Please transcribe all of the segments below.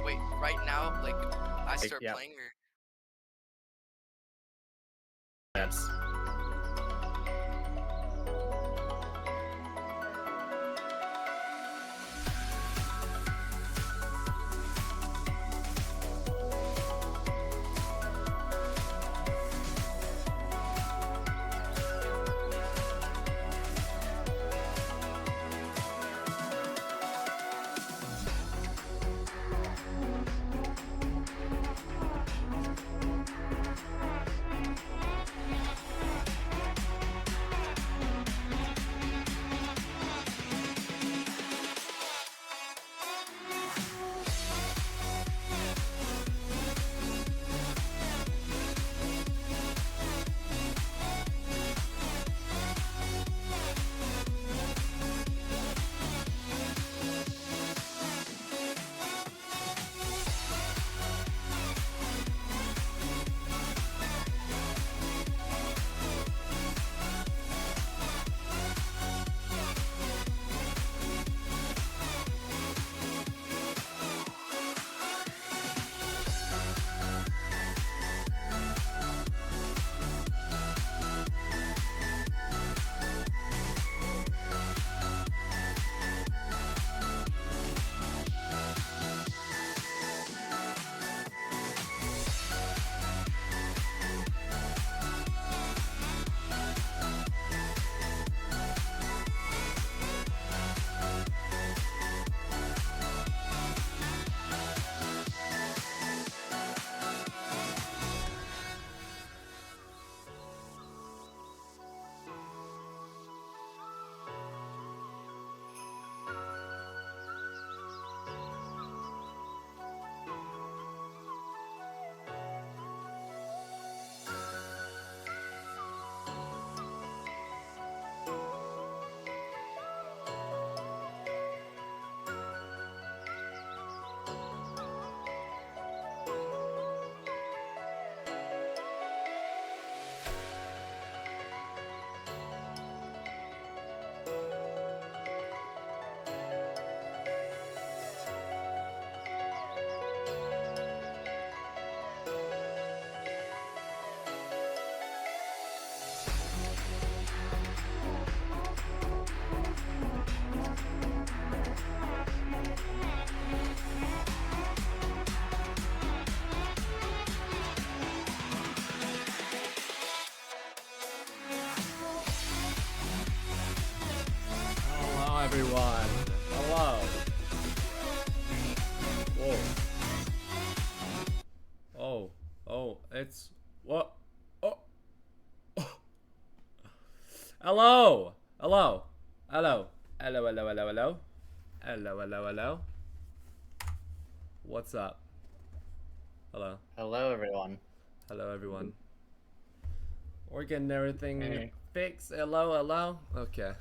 Wait, right now, like, I start Yeah. playing or? That's hello, everyone. Hello. Whoa. Oh, it's what? Oh. Hello. Hello. Hello. Hello, hello, hello, hello. Hello, hello, hello. What's up? Hello. Hello, everyone. Hello, everyone. We're getting everything Hey. fixed. Hello, hello. Okay.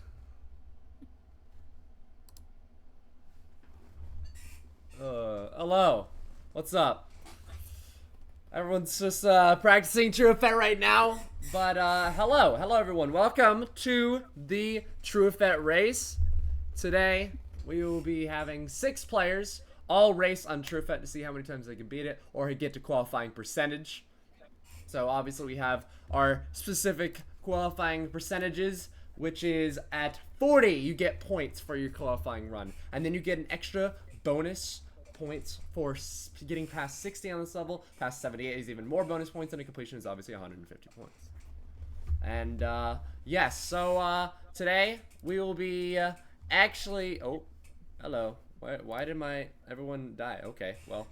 Hello. What's up? Everyone's just practicing Trueffet right now. But hello everyone. Welcome to the Trueffet race. Today we will be having 6 players all race on Trueffet to see how many times they can beat it or get to qualifying percentage. So obviously we have our specific qualifying percentages, which is at 40 you get points for your qualifying run, and then you get an extra bonus points for getting past 60 on this level. Past 78 is even more bonus points, and a completion is obviously 150 points. And yes, so today we will be actually. Oh, hello. Why did everyone die? Okay, well,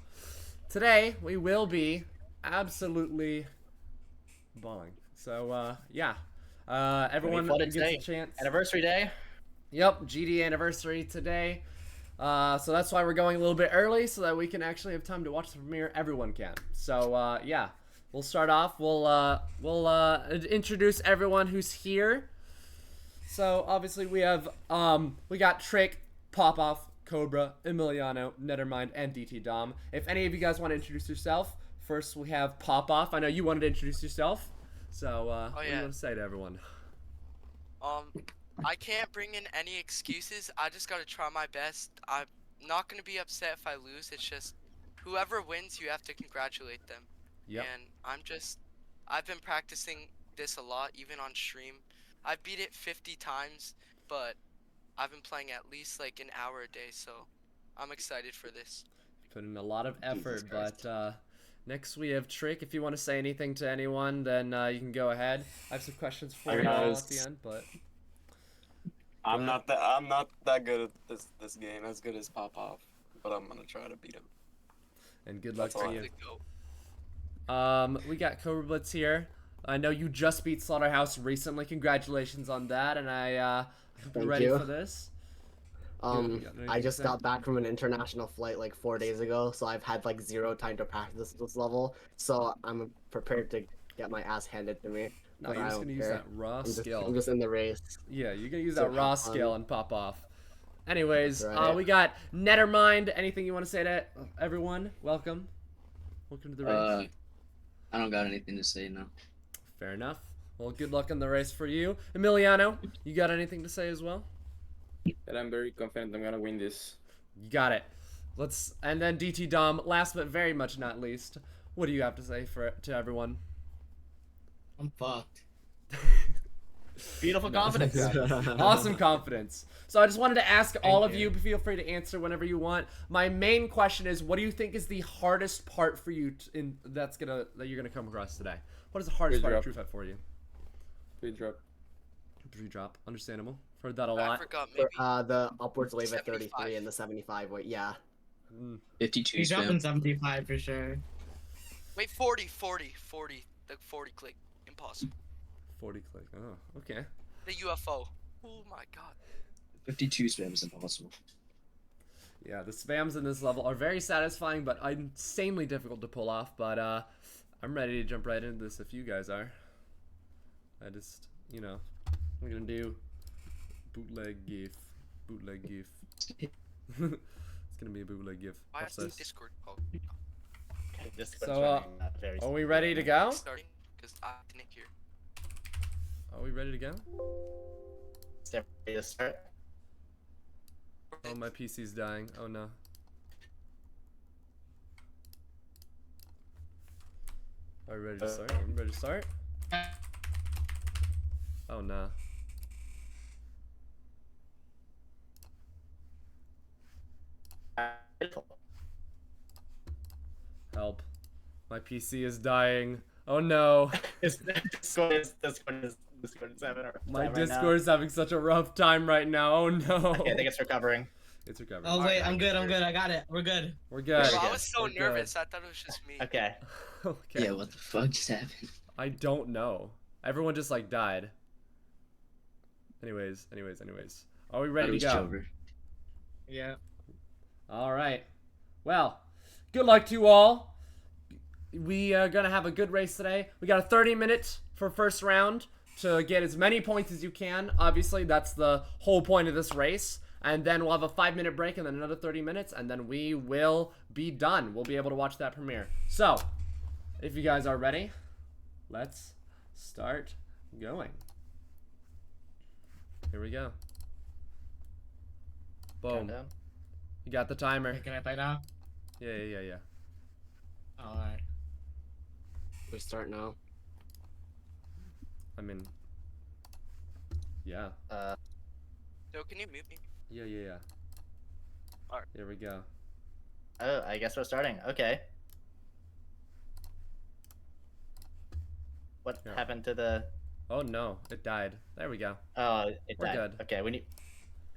today we will be absolutely balling. So yeah, everyone gets a chance. Anniversary day. Yep, GD anniversary today. So that's why we're going a little bit early, so that we can actually have time to watch the premiere. Everyone can. So yeah, we'll start off. We'll introduce everyone who's here. So obviously we have we got Trick, Popoff, Cobra, Emiliano, Nethermind, and DT Dom. If any of you guys want to introduce yourself, first we have Popoff. I know you wanted to introduce yourself. So what do you want to say to everyone? I can't bring in any excuses. I just gotta try my best. I'm not gonna be upset if I lose. It's just whoever wins, you have to congratulate them. Yep. And I've been practicing this a lot, even on stream. I've beat it 50 times, but I've been playing at least like an hour a day, so I'm excited for this. Put in a lot of effort, Christ. but next we have Trick. If you want to say anything to anyone, then you can go ahead. I have some questions for you all at the end, but I'm not that good at this game, as good as Popov, but I'm gonna try to beat him. and good luck That's all to I you. Let's go. We got Cobra Blitz here. I know you just beat Slaughterhouse recently. Congratulations on that, and I hope you're Thank ready you. for this. I anything just to got back from an international flight like 4 days ago, so I've had like 0 time to practice this level. So I'm prepared to get my ass handed to me. No, but you're I just don't gonna use care. that raw I'm skill. just in the race. Yeah, you're gonna use So that raw have fun. skill and pop off. Anyways, That's right. we got Nethermind. Anything you want to say to everyone? Welcome. Welcome to the race. I don't got anything to say now. Fair enough. Well, good luck in the race for you. Emiliano, you got anything to say as well? And I'm very confident I'm gonna win this. You got it. And then DT Dom, last but very much not least, what do you have to say to everyone? I'm fucked. Beautiful confidence. Awesome confidence. So I just wanted to ask all of you, feel free to answer whenever you want. My main question is, what do you think is the hardest part for you that you're gonna come across today? What is the hardest part of Trueffet for you? Free drop. 3-drop, understandable. Heard that a I lot. forgot maybe. The upwards wave at 33 75. and the 75 weight, yeah. 52 He's dropping spam. 75 for sure. Wait, 40. The 40 click. Impossible. 40 click. Oh, okay. The UFO. Oh my god. 52 spam is impossible. Yeah, the spams in this level are very satisfying, but insanely difficult to pull off. But I'm ready to jump right into this if you guys are. I just, I'm gonna do bootleg gif. Bootleg gif. It's gonna be a bootleg gif. Why Watch is the this. Discord? Oh, So, are we ready to go? starting? Because I didn't hear. Are we ready to go? Step ready to start. Oh, my PC's dying. Oh no. Are we ready to start? Are we ready to start? Oh no. Help. My PC is dying. Oh no. Discord is having a My Discord is having such a rough time right now. Oh no. Okay, I think it's recovering. It's recovering. Oh wait, I'm good. I got it. We're good. We're good. Bro, I was so We're good. nervous. I thought it was just me. Okay. Okay. Yeah, what the fuck just happened? I don't know. Everyone just like died. Anyways. Are we ready to go? Yeah. All right. Well, good luck to you all. We are going to have a good race today. We got a 30 minutes for first round to get as many points as you can. Obviously, that's the whole point of this race. And then we'll have a 5-minute break and then another 30 minutes. And then we will be done. We'll be able to watch that premiere. So, if you guys are ready, let's start going. Here we go. Boom. Countdown. You got the timer. Can I play now? Yeah. Alright. We start now. I mean, yeah. Yo, can you mute me? Yeah. Alright. Here we go. Oh, I guess we're starting. Okay. What Yeah. happened to the... Oh no, it died. There we go. Oh, it We're died. good. Okay, we need...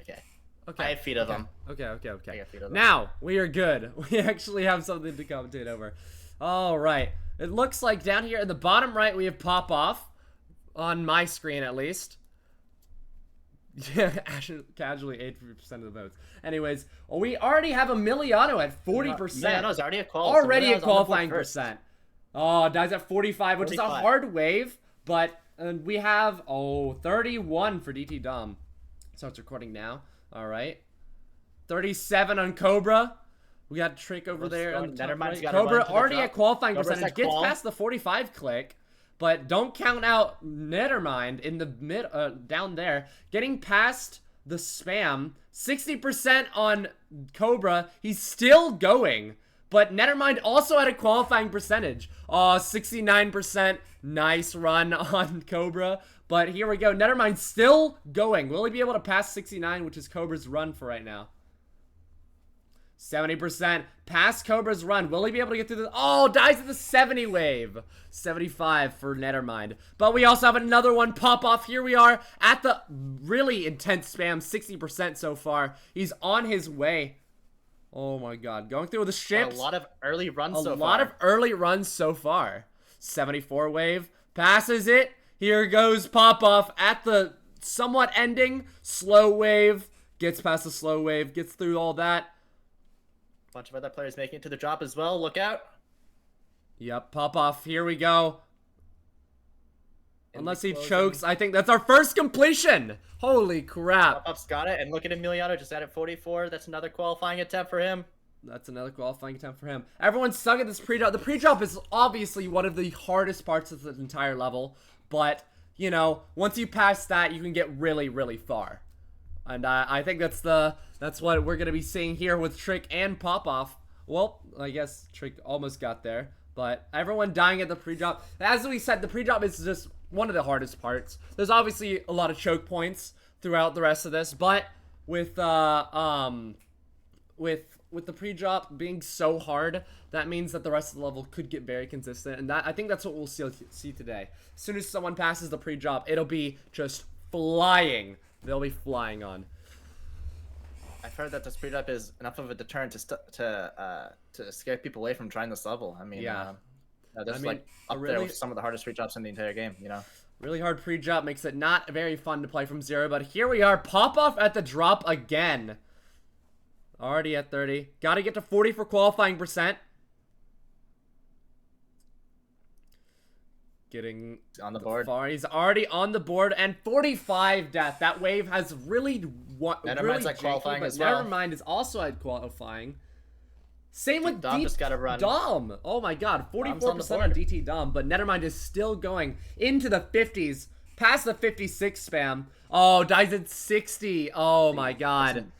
Okay. Okay. I have feet of okay. them. Okay. I got feet of them. Now, we are good. We actually have something to commentate over. All right. It looks like down here in the bottom right, we have Pop Off. On my screen, at least. Yeah, casually 8% of the votes. Anyways, we already have Emiliano at 40%. Yeah, no, it's already a qual. Already so a qualifying percent. Oh, dies at 45, which is a 45. hard wave, but we have 31 for DT Dom. Starts recording now. All right, 37 on Cobra. We got Trick over there on the top Nethermind's right. got Cobra everyone to the already drop. at qualifying Cobra's percentage. at Gets qual. past the 45 click, but don't count out Nethermind in the mid down there. Getting past the spam. 60% on Cobra. He's still going. but Nethermind also had a qualifying percentage. 69%. Nice run on Cobra. But here we go. Nethermind still going. Will he be able to pass 69, which is Cobra's run for right now? 70%. Past Cobra's run. Will he be able to get through the... Oh, dies at the 70 wave. 75 for Nethermind. But we also have another one pop off. Here we are at the really intense spam. 60% so far. He's on his way. Oh my god. Going through the ships. A lot of early runs so far. A lot of early runs so far. 74 wave. Passes it. Here goes pop off at the somewhat ending. Slow wave. Gets past the slow wave. Gets through all that. Bunch of other players making it to the drop as well. Look out. Yep, pop off. Here we go. In Unless the he closing. chokes. I think that's our first completion. Holy crap. Pop-Up's got it. And look at Emiliano just added 44. That's another qualifying attempt for him. That's another qualifying attempt for him. Everyone's stuck at this pre-drop. The pre-drop is obviously one of the hardest parts of this entire level. But, you know, once you pass that, you can get really, really far. And I think that's what we're going to be seeing here with Trick and Pop-Off. Well, I guess Trick almost got there. But everyone dying at the pre-drop. As we said, the pre-drop is just one of the hardest parts. There's obviously a lot of choke points throughout the rest of this. But with the pre-drop being so hard, that means that the rest of the level could get very consistent. And I think that's what we'll see today. As soon as someone passes the pre-drop, it'll be just flying. They'll be flying on. I've heard that this pre-drop is enough of a deterrent to scare people away from trying this level. I mean, Yeah. this is like up there with some of the hardest pre-drops in the entire game, you know? Really hard pre-drop makes it not very fun to play from zero, but here we are, pop-off at the drop again. Already at 30. Gotta get to 40 for qualifying percent. Getting on the board. Far. He's already on the board, and 45 death. That wave has really Nethermind's at qualifying as well. Nevermind is also at qualifying. Same with Dom just gotta run. Dom. Oh my god, 44% on DT Dom, but Nethermind is still going into the 50s, past the 56 spam. Oh, dies at 60. Oh my god.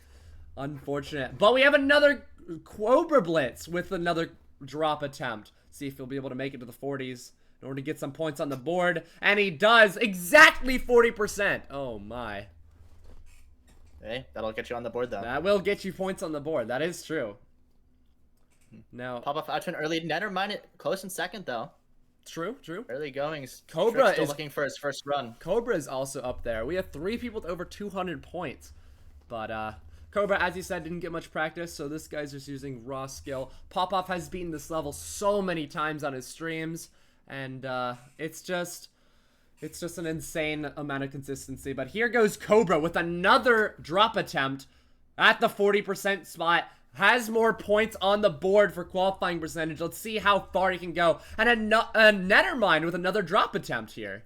Unfortunate. But we have another Cobra Blitz with another drop attempt. See if he'll be able to make it to the 40s in order to get some points on the board. And he does exactly 40%. Oh my. Hey, that'll get you on the board though. That will get you points on the board. That is true. Now, Pop-Off out to an early Nethermind it close in second though. True. Early goings. Cobra still is looking for his first run. Cobra is also up there. We have 3 people with over 200 points. But Cobra, as you said, didn't get much practice, so this guy's just using raw skill. Pop-Off has beaten this level so many times on his streams, and it's just an insane amount of consistency. But here goes Cobra with another drop attempt at the 40% spot. Has more points on the board for qualifying percentage. Let's see how far he can go. And a Nethermind with another drop attempt here.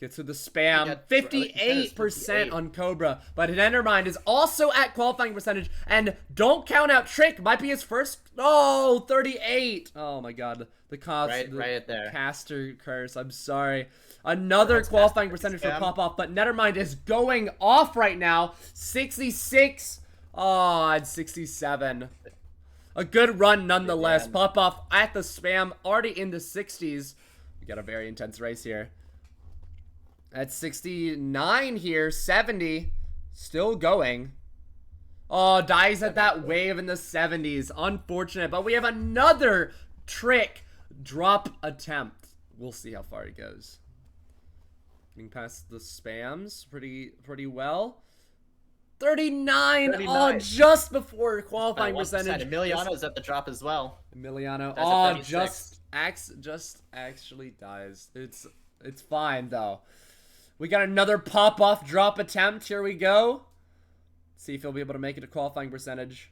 Gets to the spam. 58% on Cobra. But Nethermind is also at qualifying percentage. And don't count out Trick. Might be his first. Oh, 38. Oh my god. The right there. caster curse. I'm sorry. Another qualifying percentage for Pop-Off. But Nethermind is going off right now. 66. Oh, at 67. A good run nonetheless. Pop-Off at the spam. Already in the 60s. We got a very intense race here. At 69 here, 70, still going. Oh, dies at that wave in the 70s. Unfortunate, but we have another Trick drop attempt. We'll see how far it goes. Getting past the spams pretty well. 39. Oh, just before qualifying percentage. Emiliano's at the drop as well. Emiliano. That's Oh, just actually dies. It's fine though. We got another pop-off drop attempt. Here we go. See if he'll be able to make it to qualifying percentage.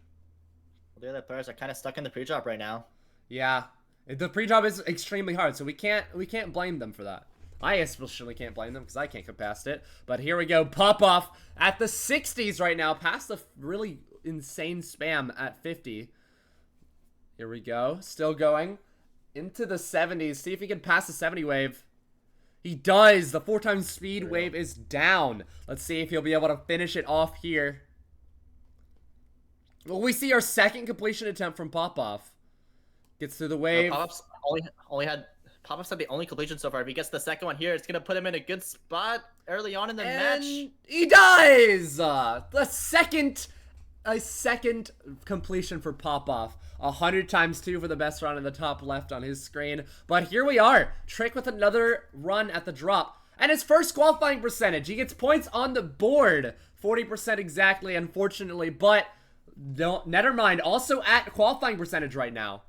The other players are kind of stuck in the pre-drop right now. Yeah, the pre-drop is extremely hard, so we can't blame them for that. I especially can't blame them because I can't get past it. But here we go, pop-off at the 60s right now, past the really insane spam at 50. Here we go, still going into the 70s. See if he can pass the 70 wave. He does. The 4x speed wave is down. Let's see if he'll be able to finish it off here. Well, we see our second completion attempt from Popoff. Gets through the No, wave. Pop-Ups Pop-Ups had the only completion so far. If he gets the second one here, it's gonna put him in a good spot early on in the match. He dies! A second completion for Popoff. 100 times 2 for the best run in the top left on his screen. But here we are. Trick with another run at the drop. And his first qualifying percentage. He gets points on the board. 40% exactly, unfortunately. But Nethermind also at qualifying percentage right now.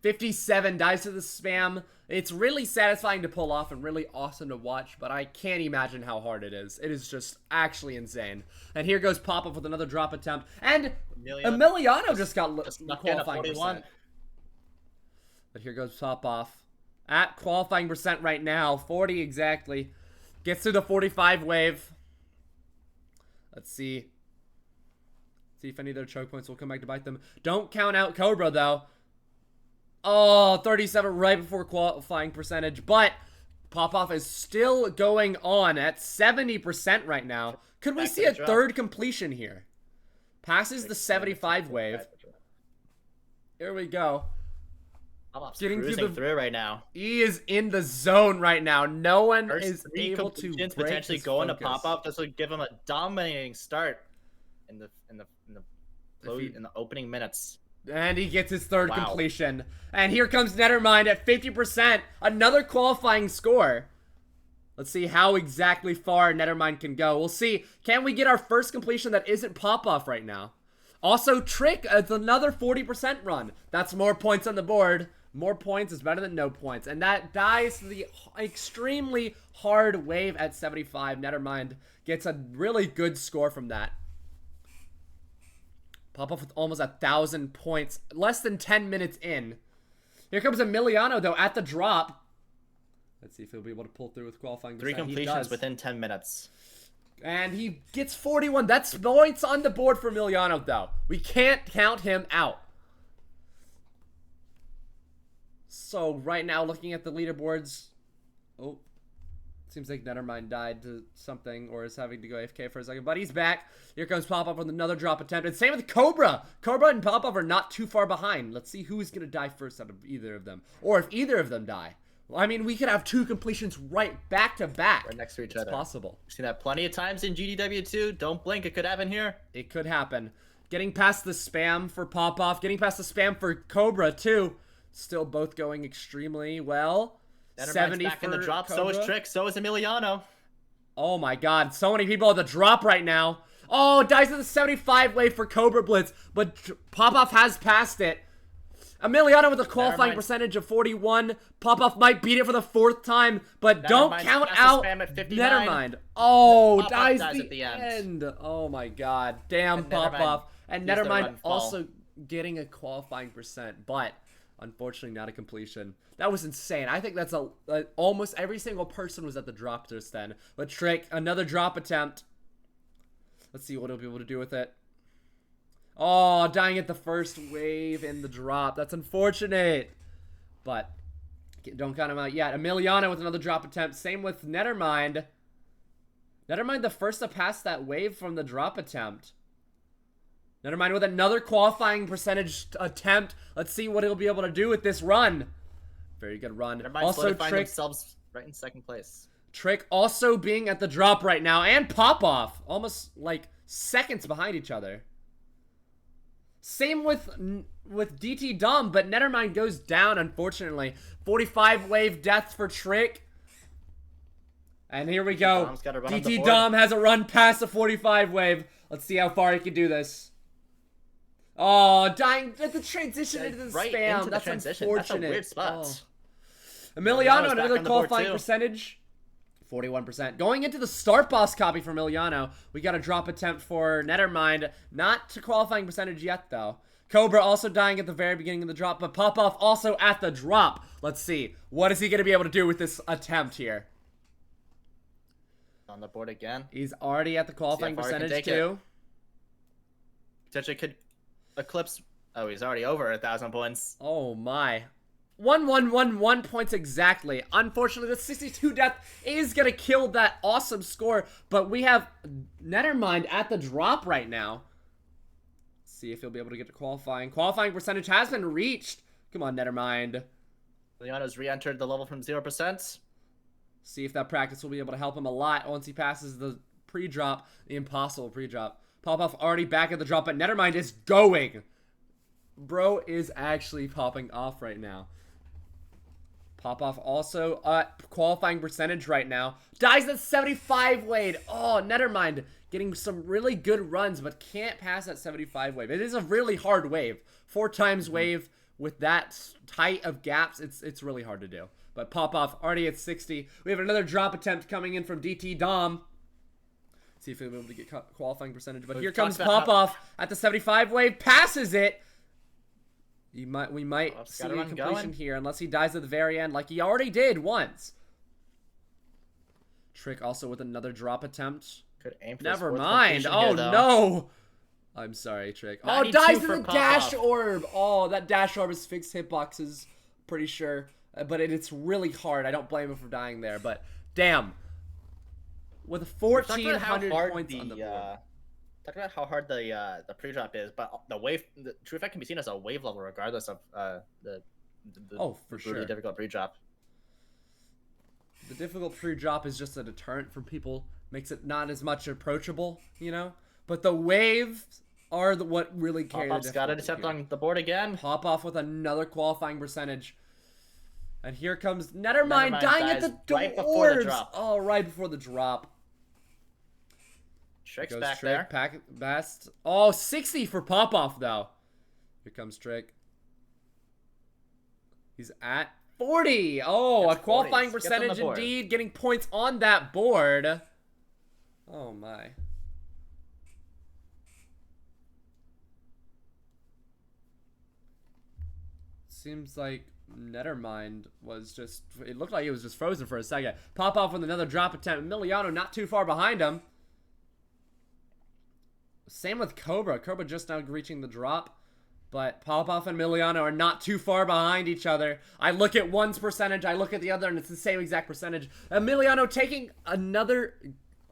57 dies to the spam. It's really satisfying to pull off and really awesome to watch, but I can't imagine how hard it is. It is just actually insane. And here goes Pop-Up with another drop attempt. And Emiliano just got qualifying percent. But here goes Pop-Off. At qualifying percent right now, 40 exactly. Gets through the 45 wave. Let's see. See if any of their choke points will come back to bite them. Don't count out Cobra, though. Oh, 37 right before qualifying percentage. But Popoff is still going on at 70% right now. Could we see a third completion here? Passes the 75 wave. Here we go. Popoff's Getting cruising through right now. He is in the zone right now. No one is Three able to completions break potentially his going to focus. Pop-Up. This would give him a dominating start in the opening minutes. And he gets his third Wow. completion. And here comes Nethermind at 50%. Another qualifying score. Let's see how exactly far Nethermind can go. We'll see. Can we get our first completion that isn't Pop-Off right now? Also, Trick, it's another 40% run. That's more points on the board. More points is better than no points. And that dies to the extremely hard wave at 75. Nethermind gets a really good score from that. Pop-Off with almost 1,000 points. Less than 10 minutes in. Here comes Emiliano, though, at the drop. Let's see if he'll be able to pull through with qualifying. 3 completions within 10 minutes. And he gets 41. That's points on the board for Emiliano, though. We can't count him out. So, right now, looking at the leaderboards. Oh. Seems like Nethermind died to something or is having to go AFK for a second. But he's back. Here comes Pop-Up with another drop attempt. And same with Cobra. Cobra and Pop-Up are not too far behind. Let's see who is going to die first out of either of them. Or if either of them die. Well, I mean, we could have 2 completions right back to back. Right next to each It's other. possible. We've seen that plenty of times in GDW2. Don't blink. It could happen here. It could happen. Getting past the spam for Pop-Off. Getting past the spam for Cobra, too. Still both going extremely well. Nethermind's 70 back in the for drop. Cobra. So is Trick. So is Emiliano. Oh my god, so many people at the drop right now. Oh, dies at the 75 wave for Cobra Blitz, but Popoff has passed it. Emiliano with a qualifying percentage of 41. Popoff might beat it for the 4th time, but don't count out Nethermind. Oh, Popoff dies dies the at the end. end. Oh my god, damn And Popoff. And used the Nethermind run fall. also getting a qualifying percent, but unfortunately not a completion. That was insane. I think that's almost every single person was at the drop just then. But Trick, another drop attempt. Let's see what he'll be able to do with it. Oh, dying at the first wave in the drop. That's unfortunate. But don't count him out yet. Emiliano with another drop attempt. Same with Nethermind. Nethermind the first to pass that wave from the drop attempt. Nethermind with another qualifying percentage attempt. Let's see what he'll be able to do with this run. Very good run. Nethermind Also, solidifying Trick, themselves right in 2nd place. Trick also being at the drop right now. And Pop-Off. Almost like seconds behind each other. Same with DT Dom, but Nethermind goes down, unfortunately. 45 wave death for Trick. And here we go. Dom's got a run on the DT board. Dom has a run past the 45 wave. Let's see how far he can do this. Oh, dying at the transition into the Right spam. into the That's transition. unfortunate. That's a weird spot. Oh. Emiliano, back another on the board, qualifying too. percentage. 41%. Going into the start boss copy for Emiliano, we got a drop attempt for Nethermind. Not to qualifying percentage yet, though. Cobra also dying at the very beginning of the drop, but Popoff also at the drop. Let's see. What is he going to be able to do with this attempt here? On the board again. He's already at the qualifying far he can percentage, take it. too. Potentially could eclipse. Oh, he's already over 1,000 points. Oh, my. 1111 points exactly. Unfortunately, the 62 death is going to kill that awesome score, but we have Nethermind at the drop right now. Let's see if he'll be able to get to qualifying. Qualifying percentage has been reached. Come on, Nethermind. Leono's re-entered the level from 0%. See if that practice will be able to help him a lot once he passes the pre-drop, the impossible pre-drop. Pop-off already back at the drop, but Nethermind is going. Bro is actually popping off right now. Pop-off also qualifying percentage right now. Dies at 75 Wade. Oh, Nethermind getting some really good runs, but can't pass that 75 wave. It is a really hard wave. 4 times wave with that tight of gaps, it's really hard to do. But Pop-off already at 60. We have another drop attempt coming in from DT Dom. See if he'll be able to get qualifying percentage. But here comes Pop-off at the 75 wave. Passes it. We might see a completion here unless he dies at the very end like he already did once. Trick also with another drop attempt. Could aim for Never mind. Oh here, no. I'm sorry, Trick. Oh, 92 dies to for the Pop-off. dash orb. Oh, that dash orb is fixed hitboxes, pretty sure. But it's really hard. I don't blame him for dying there. But damn. With 1,400 points on the board. Talk about how hard the pre-drop is, but the Trueffet can be seen as a wave level regardless of the oh, for really sure. difficult pre-drop. The difficult pre-drop is just a deterrent for people. Makes it not as much approachable, you know? But the waves are what really carry the Pop-off's got an attempt on the board again. Pop-off with another qualifying percentage. And here comes Nethermind dying at the right before the doors. drop. Oh, right before the drop. Trick's Goes back Trick, there. Best. Oh, 60 for Pop-off, though. Here comes Trick. He's at 40. Oh, Gets a qualifying 40s. Gets on the percentage board. indeed. Getting points on that board. Oh, my. Seems like Nethermind was just... It looked like he was just frozen for a second. Pop-off with another drop attempt. Emiliano not too far behind him. Same with Cobra. Cobra just now reaching the drop. But Pop-off and Emiliano are not too far behind each other. I look at one's percentage, I look at the other, and it's the same exact percentage. Emiliano taking another...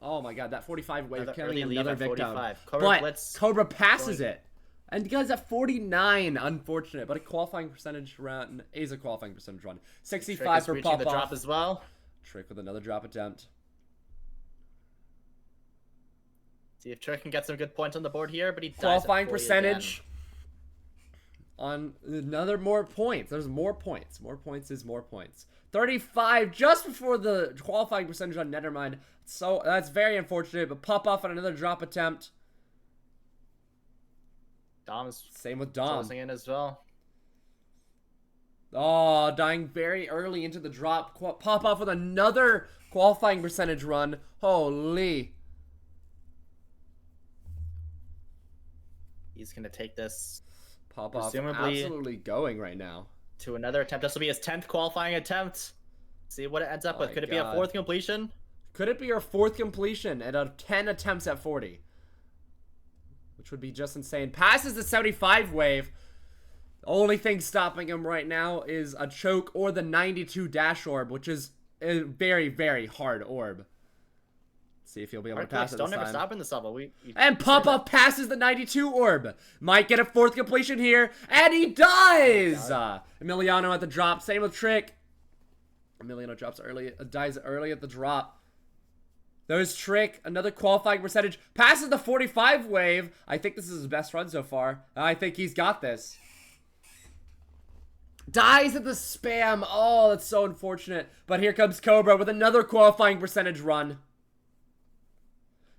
Oh my god, that 45 wave killing another victim. Cobra passes it. And you guys at 49, unfortunate. But a qualifying percentage run is a qualifying percentage run. 65 for Pop-off. The drop as well. Trick with another drop attempt. See if Trick can get some good points on the board here, but he dies Qualifying at 40 percentage on another more points. There's more points. More points is more points. 35 just before the qualifying percentage on Nethermind. So that's very unfortunate. But Pop-off on another drop attempt. Dom's Same with Dom. closing in as well. Oh, dying very early into the drop. Pop-off with another qualifying percentage run. Holy. He's going to take this Pop-off presumably absolutely going right now. to another attempt. This will be his 10th qualifying attempt. See what it ends up with. My Could it be a God. 4th completion? Could it be your 4th completion out of 10 attempts at 40? Which would be just insane. Passes the 75 wave. The only thing stopping him right now is a choke or the 92 dash orb, which is a very, very hard orb. See if he'll be able to pass it Don't this ever time. stop in this level. And Pop-off passes the 92 orb. Might get a 4th completion here. And he does! Emiliano at the drop. Same with Trick. Emiliano drops early, dies early at the drop. There's Trick. Another qualifying percentage. Passes the 45 wave. I think this is his best run so far. I think he's got this. Dies at the spam. Oh, that's so unfortunate. But here comes Cobra with another qualifying percentage run.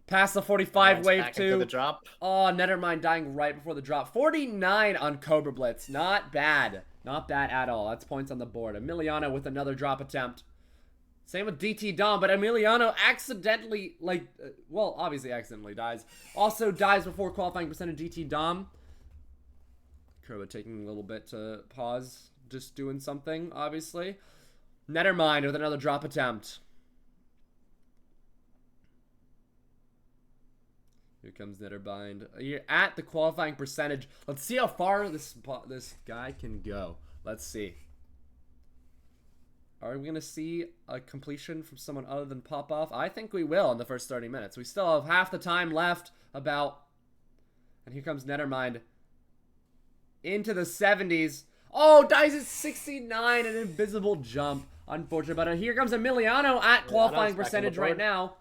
Past the 45 wave back into too. the drop. Oh, Nethermind dying right before the drop. 49 on Cobra Blitz. Not bad. Not bad at all. That's points on the board. Emiliano with another drop attempt. Same with DT Dom, but Emiliano accidentally, well, obviously accidentally dies. Also dies before qualifying percentage DT Dom. Cobra taking a little bit to pause. Just doing something, obviously. Nethermind with another drop attempt. Here comes Netherbind. You're at the qualifying percentage. Let's see how far this guy can go. Let's see. Are we going to see a completion from someone other than Popoff? I think we will in the first 30 minutes. We still have half the time left, about. And here comes Nethermind. Into the 70s. Oh, dies at 69, an invisible jump. Unfortunate, but here comes Emiliano at qualifying percentage right now.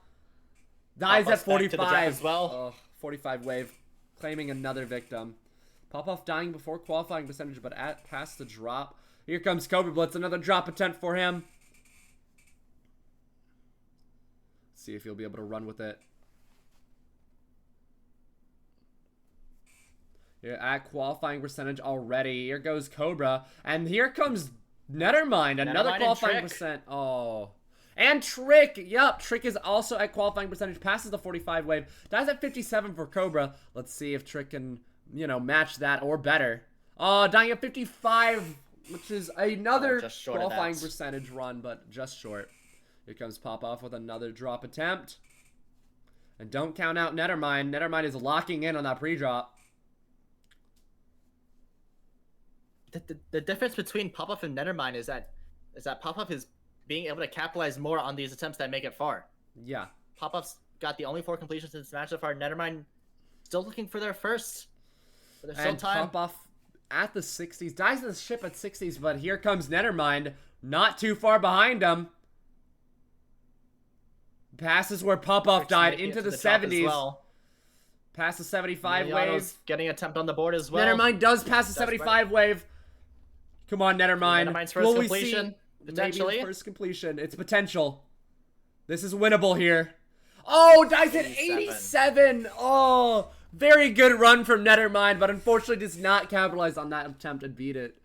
Dies at Popoff's back to the drop 45 as well. Oh, 45 wave, claiming another victim. Popoff dying before qualifying percentage, but past the drop. Here comes Cobra Blitz, another drop attempt for him. See if he'll be able to run with it. You're at qualifying percentage already. Here goes Cobra. And here comes Nethermind. Another qualifying percent. Oh. And Trick. Yup. Trick is also at qualifying percentage. Passes the 45 wave. Dies at 57 for Cobra. Let's see if Trick can, you know, match that or better. Oh, dying at 55, which is another qualifying percentage run, but just short. Here comes Popoff with another drop attempt. And don't count out Nethermind. Nethermind is locking in on that pre-drop. The difference between Popoff and Nethermind is that Popoff is being able to capitalize more on these attempts that make it far. Yeah. Popoff's got the only 4 completions in this match so far. Nethermind still looking for their first. But there's still time. Popoff at the 60s. Dies the ship at 60s, but here comes Nethermind. Not too far behind him. Passes where Popoff died into the 70s. Well. Past the 75 Emiliano's wave. getting an attempt on the board as well. Nethermind does pass the 75 wave. Come on, Nethermind. Nethermind's first completion. Potentially. Maybe his first completion. It's potential. This is winnable here. Oh, dies at 87. Oh, very good run from Nethermind, but unfortunately does not capitalize on that attempt and beat it.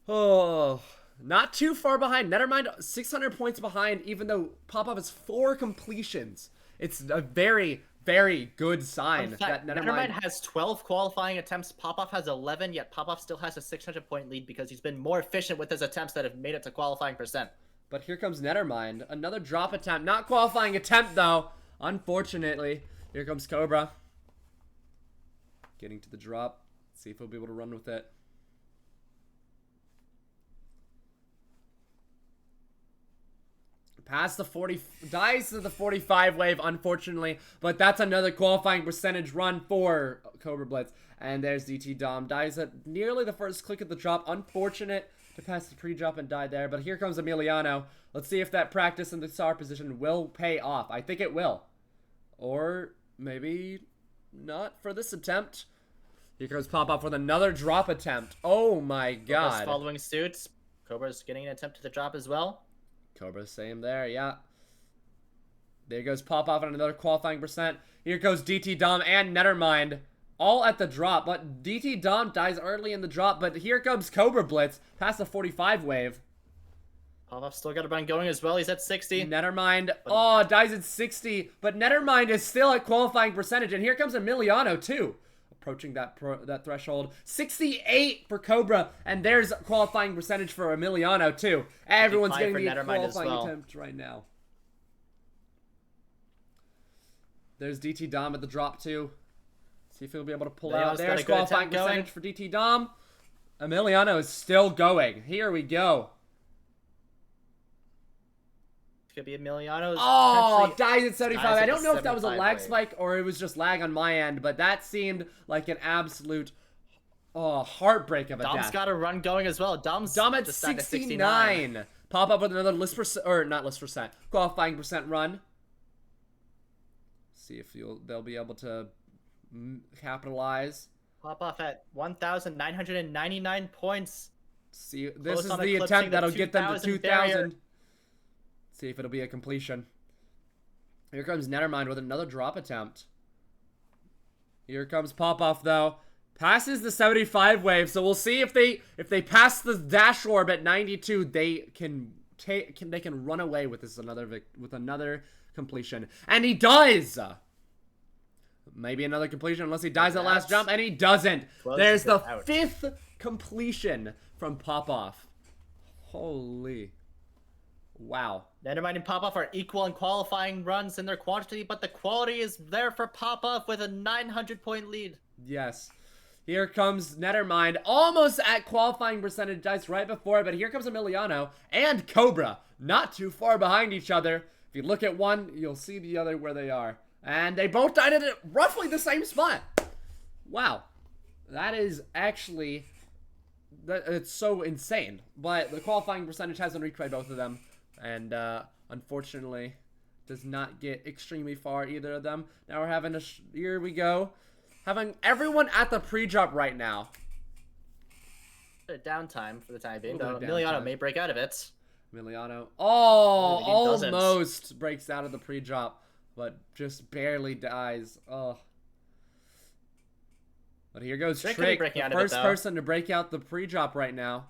Oh, not too far behind. Nethermind 600 points behind, even though Popoff has 4 completions. It's a very, very good sign that Nethermind has 12 qualifying attempts. Popoff has 11, yet Popoff still has a 600-point lead because he's been more efficient with his attempts that have made it to qualifying percent. But here comes Nethermind. Another drop attempt. Not qualifying attempt, though. Unfortunately. Here comes Cobra. Getting to the drop. See if he'll be able to run with it. Past the 40, dies to the 45 wave, unfortunately, but that's another qualifying percentage run for Cobra Blitz. And there's DT Dom, dies at nearly the first click of the drop. Unfortunate to pass the pre-drop and die there, but here comes Emiliano. Let's see if that practice in the star position will pay off. I think it will. Or maybe not for this attempt. Here comes Popoff with another drop attempt. Oh my god. Cobra's following suit. Cobra's getting an attempt to the drop as well. Cobra, same there, yeah. There goes Popoff on another qualifying percent. Here goes DT Dom and Nethermind, all at the drop. But DT Dom dies early in the drop, but here comes Cobra Blitz, past the 45 wave. Popoff's still got a run going as well. He's at 60. Nethermind, oh, dies at 60. But Nethermind is still at qualifying percentage. And here comes Emiliano, too. Approaching that threshold. 68 for Cobra, and there's qualifying percentage for Emiliano too. Everyone's getting the qualifying attempt right now. There's DT Dom at the drop too. See if he'll be able to pull out. There's qualifying percentage for DT Dom. Emiliano is still going. Here we go. Could be Emiliano's. Oh, dies at 75. I don't know if that was a lag spike or it was just lag on my end, but that seemed like an absolute heartbreak of a death. Dom's got a run going as well. Dom at 69. Pop up with another qualifying percent run. See if they'll be able to capitalize. Popoff at 1,999 points. See, this is the attempt that'll get them to 2,000. See if it'll be a completion. Here comes Nethermind with another drop attempt. Here comes Popoff though. Passes the 75 wave, so we'll see if they pass the dash orb at 92, they can run away with this another completion. And he does. Maybe another completion unless he dies at last jump, and he doesn't. There's the 5th completion from Popoff. Holy. Wow. Nethermind and Popoff are equal in qualifying runs in their quantity, but the quality is there for Popoff with a 900-point lead. Yes. Here comes Nethermind, almost at qualifying percentage dice right before, but here comes Emiliano and Cobra, not too far behind each other. If you look at one, you'll see the other where they are. And they both died at roughly the same spot. Wow. That is actually, it's so insane. But the qualifying percentage hasn't reached by both of them. And unfortunately, does not get extremely far, either of them. Now we're having here we go. Having everyone at the pre-drop right now. Downtime for the time being, Little though bit of Emiliano downtime. may break out of it. Emiliano, The game doesn't. almost breaks out of the pre-drop, but just barely dies. Oh. But here goes Trick could be Trick, breaking the out of it, first though. person to break out the pre-drop right now,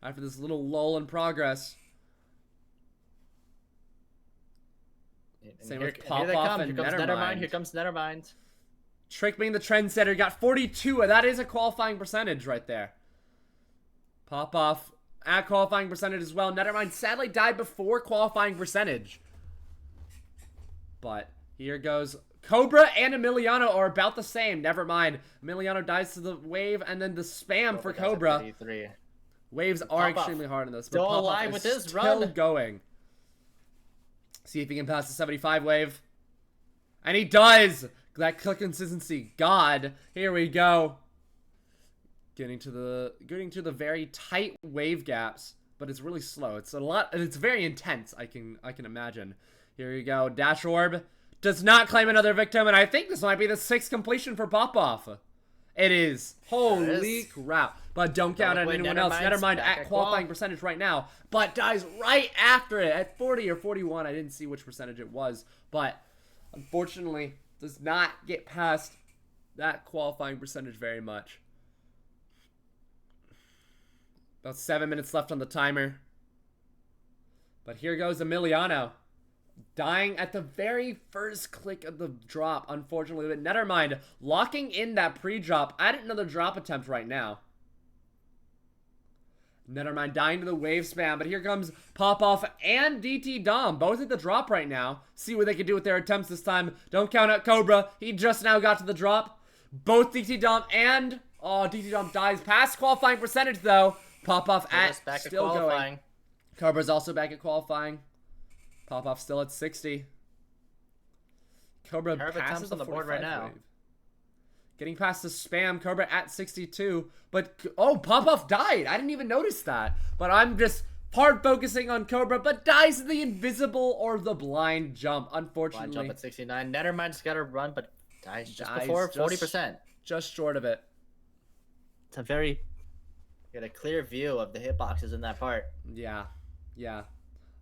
after this little lull in progress. Same with Here they Pop-Off come. and Here comes Nethermind. Nethermind. Here comes Nethermind. Trick being the trendsetter, got 42, and that is a qualifying percentage right there. Pop-Off at qualifying percentage as well. Nethermind sadly died before qualifying percentage. But here goes Cobra and Emiliano are about the same. Never mind. Emiliano dies to the wave, and then the spam for Cobra. 33. Waves are Pop-Off extremely hard in this. still but Pop-Off alive is with his still run. going. See if he can pass the 75 wave. And he does! That click consistency. God. Here we go. Getting to the very tight wave gaps, but it's really slow. It's a lot, and it's very intense, I can imagine. Here you go. Dash Orb does not claim another victim, and I think this might be the 6th completion for Pop-Off. It is. Holy crap. But don't count on anyone else. Nethermind at qualifying percentage right now, but dies right after it at 40 or 41. I didn't see which percentage it was, but unfortunately does not get past that qualifying percentage very much. About 7 minutes left on the timer. But here goes Emiliano. Dying at the very first click of the drop, unfortunately. But Nethermind locking in that pre-drop at another drop attempt right now. Nethermind dying to the wave spam, but here comes Pop-Off and DT Dom, both at the drop right now. See what they can do with their attempts this time. Don't count out Cobra. He just now got to the drop. Both DT Dom and... Oh, DT Dom dies past qualifying percentage, though. Pop-Off at back still at going. qualifying. Cobra's also back at qualifying. Pop-Off still at 60. Cobra Pair of passes attempts on the board 45 right now. wave. Getting past the spam. Cobra at 62. But, oh, Pop-Off died. I didn't even notice that. But I'm just hard focusing on Cobra, but dies the invisible or the blind jump, unfortunately. Blind jump at 69. Nethermind's got to run, but dies just Dies before just- 40%. Just short of it. It's a very... Get a clear view of the hitboxes in that part. Yeah. Yeah.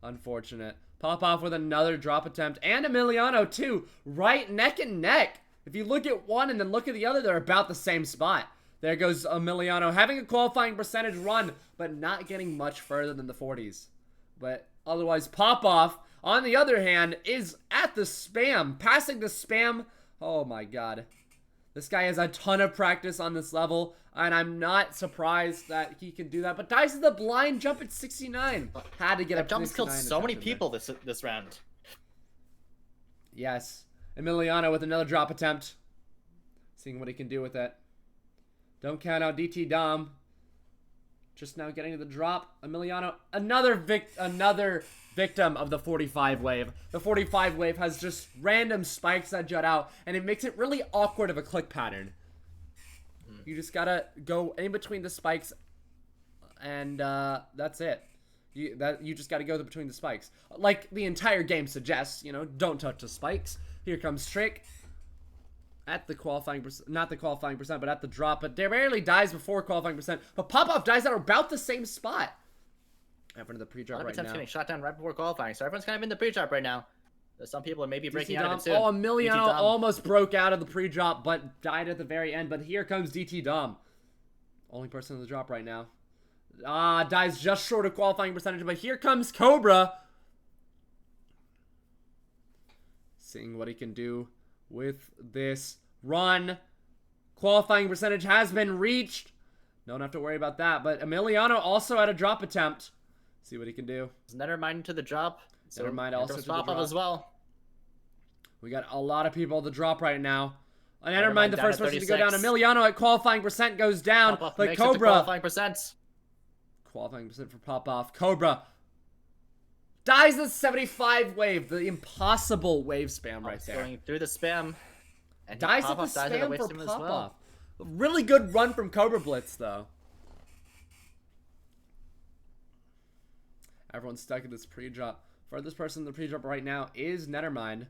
Unfortunate. Pop-Off with another drop attempt. And Emiliano, too. Right neck and neck. If you look at one and then look at the other, they're about the same spot. There goes Emiliano having a qualifying percentage run, but not getting much further than the 40s. But otherwise, Pop-Off, on the other hand, is at the spam. Passing the spam. Oh my god. This guy has a ton of practice on this level, and I'm not surprised that he can do that. But dies to the blind jump at 69. Had to get That a jump's killed 69 so many attempt in there. people this round. Yes. Emiliano with another drop attempt. Seeing what he can do with it. Don't count out DT Dom. Just now getting to the drop. Emiliano, another victim of the 45 wave. The 45 wave has just random spikes that jut out, and it makes it really awkward of a click pattern. You just gotta go in between the spikes, and that's it. You just gotta go between the spikes. Like the entire game suggests, you know, don't touch the spikes. Here comes Trick. At the qualifying not the qualifying percent, but at the drop. But they rarely dies before qualifying percent. But Pop-Off dies at about the same spot. After the pre-drop right Attempts now. getting shot down right before qualifying, so everyone's kind of in the pre-drop right now. Some people are maybe breaking DT out Dom, of it soon. oh, DT Emiliano Dom. almost broke out of the pre-drop, but died at the very end. But here comes DT Dom. Only person in the drop right now. Dies just short of qualifying percentage, but here comes Cobra. Seeing what he can do with this run. Qualifying percentage has been reached. Don't have to worry about that. But Emiliano also had a drop attempt. See what he can do. Nethermind to the drop. Nethermind also to the Pop-Off drop. as well. We got a lot of people at the drop right now. Never mind, the down first at person to go down. 36. Emiliano at qualifying percent goes down, Pop-off but makes it to Cobra. qualifying percent. Qualifying percent for Pop-Off. Cobra dies the 75 wave, the impossible wave spam right there. Going through the spam. And Dies at the Pop-off dies at a spam wave for spam as Pop-Off. well. Really good run from Cobra Blitz, though. Everyone's stuck in this pre-drop. Furthest person in the pre-drop right now is Nethermind.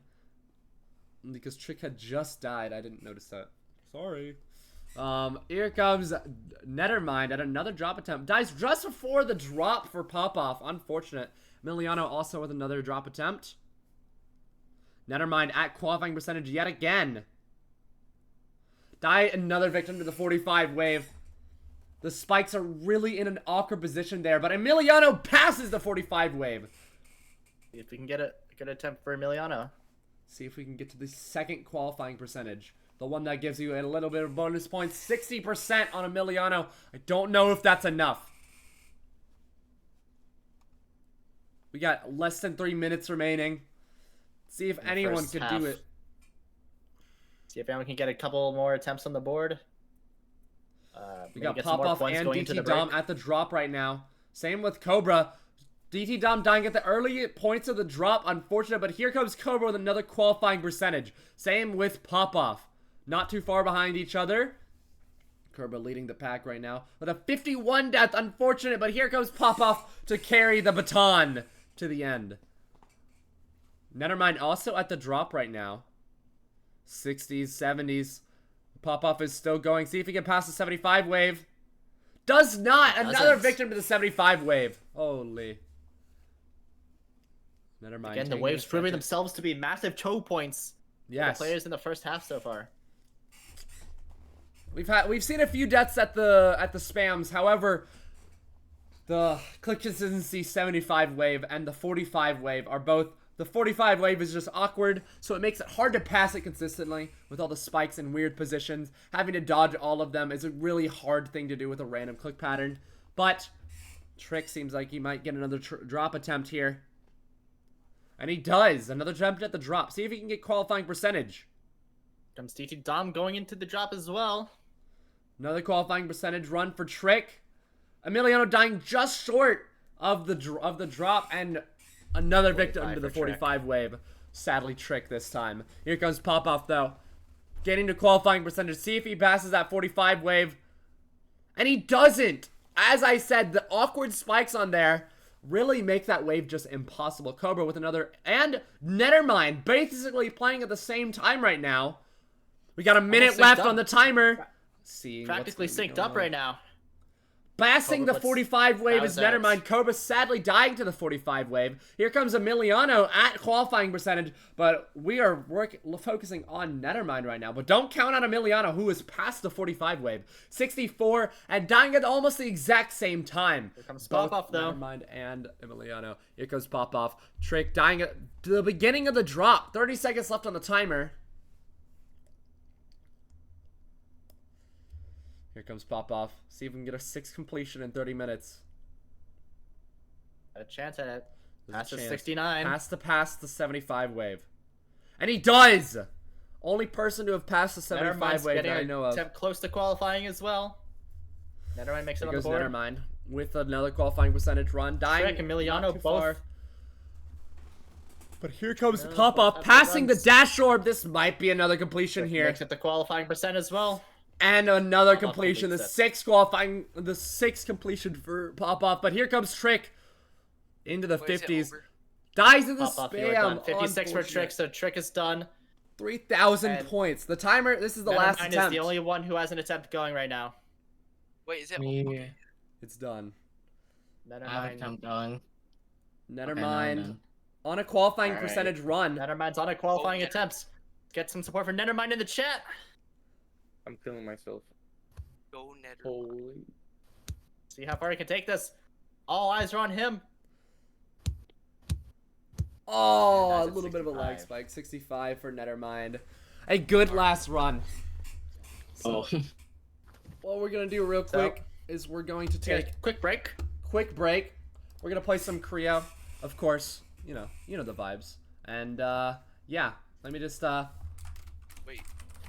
Because Trick had just died. I didn't notice that. Sorry. Here comes Nethermind at another drop attempt. Dies just before the drop for Pop-Off. Unfortunate. Emiliano also with another drop attempt. Nethermind at qualifying percentage yet again. Die another victim to the 45 wave. The spikes are really in an awkward position there, but Emiliano passes the 45 wave. See if we can get a good attempt for Emiliano. See if we can get to the second qualifying percentage. The one that gives you a little bit of bonus points. 60% on Emiliano. I don't know if that's enough. We got less than 3 minutes remaining. See if anyone first could half. do it. See if anyone can get a couple more attempts on the board. We Maybe got get some more Pop-Off points and going into DT the Dom break. at the drop right now. Same with Cobra. DT Dom dying at the early points of the drop. Unfortunate, but here comes Cobra with another qualifying percentage. Same with Pop-Off. Not too far behind each other. Cobra leading the pack right now with a 51 death. Unfortunate, but here comes Pop-Off to carry the baton to the end. Nethermind also at the drop right now. 60s, 70s. Pop-Off is still going. See if he can pass the 75 wave. Does not! Another Doesn't. victim to the 75 wave. Holy. Nethermind. Again, the taking waves a proving second. themselves to be massive choke points for the Yes. players in the first half so far. We've seen a few deaths at the spams. However, the click consistency 75 wave and the 45 wave are both. The 45 wave is just awkward, so it makes it hard to pass it consistently with all the spikes in weird positions. Having to dodge all of them is a really hard thing to do with a random click pattern. But Trick seems like he might get another drop attempt here. And he does. Another attempt at the drop. See if he can get qualifying percentage. Comes DT Dom going into the drop as well. Another qualifying percentage run for Trick. Emiliano dying just short of the drop, and another victim to the 45 wave. Sadly, Trick this time. Here comes Pop-Off, though. Getting to qualifying percentage. See if he passes that 45 wave. And he doesn't. As I said, the awkward spikes on there really make that wave just impossible. Cobra with another. And Nethermind basically playing at the same time right now. We got a minute Almost left synced up. on the timer. Seeing what's Practically gonna be synced going up on. right now. Passing Cobra the puts 45 wave is thousands. Nethermind. Cobra sadly dying to the 45 wave. Here comes Emiliano at qualifying percentage, but we are focusing on Nethermind right now. But don't count on Emiliano, who is past the 45 wave. 64 and dying at almost the exact same time. Here comes Both Pop-Off, though. Nethermind and Emiliano. Here comes Pop-Off. Trick dying at the beginning of the drop. 30 seconds left on the timer. Here comes Pop-Off. See if we can get a 6 completion in 30 minutes. Had a chance at it. There's a Pass is chance. 69. Has to pass the 75 wave. And he does! Only person to have passed the 75 Nethermind's wave getting that I a know of. attempt close to qualifying as well. Nethermind makes it Here on the goes board. Nethermind with another qualifying percentage run. Dying. Trick, Emiliano, not too both. far. But here comes Yeah, Pop-Off both have passing the runs. dash orb. This might be another completion here. Makes it the qualifying percent as well. And another Pop-Off completion. The completes it. 6th completion for Pop-Off. But here comes Trick into the Wait, is it 50s. over? Dies in the Pop-Off, you are done. spam. 56 for Unfortunate. Trick, so Trick is done. 3,000 And points. The timer, this is the last Nethermind attempt. is the only one who has an attempt going right now. Wait, is it? Me. It's done. I have a Nethermind. attempt going. Nethermind on a qualifying Alright. percentage run. Nethermind's on a qualifying Oh, attempt. Get some support for Nethermind in the chat. I'm killing myself. Go Nether. Holy. See how far he can take this. All eyes are on him. Oh, And a that's little at bit of a lag 65. spike. 65 for Nethermind. A good last run. Oh, What we're going to do real So- quick is we're going to Take take a quick break. quick break. We're going to play some Creo, of course. You know the vibes. And yeah, let me just Wait,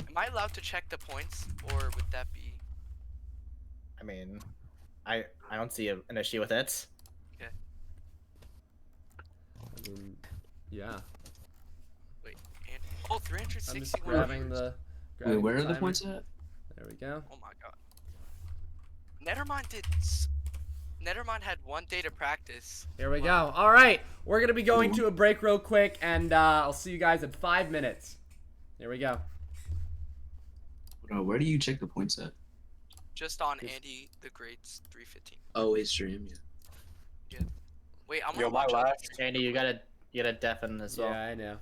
am I allowed to check the points, or would that be? I mean, I don't see an issue with it. I mean, yeah. Wait, and oh, I'm just 361 grabbing viewers. the. Wait, grabbing where are the timer. points at? There we go. Oh my god. Nethermind had 1 day to practice. Here we go. All right, we're gonna be going to a break real quick, and I'll see you guys in 5 minutes. Here we go. Where do you check the points at? Just on Andy the Great's 315. Oh, his stream. Yeah. Wait, I'm Yo, gonna my watch last. Andy, you gotta deafen as well. Yeah, I know.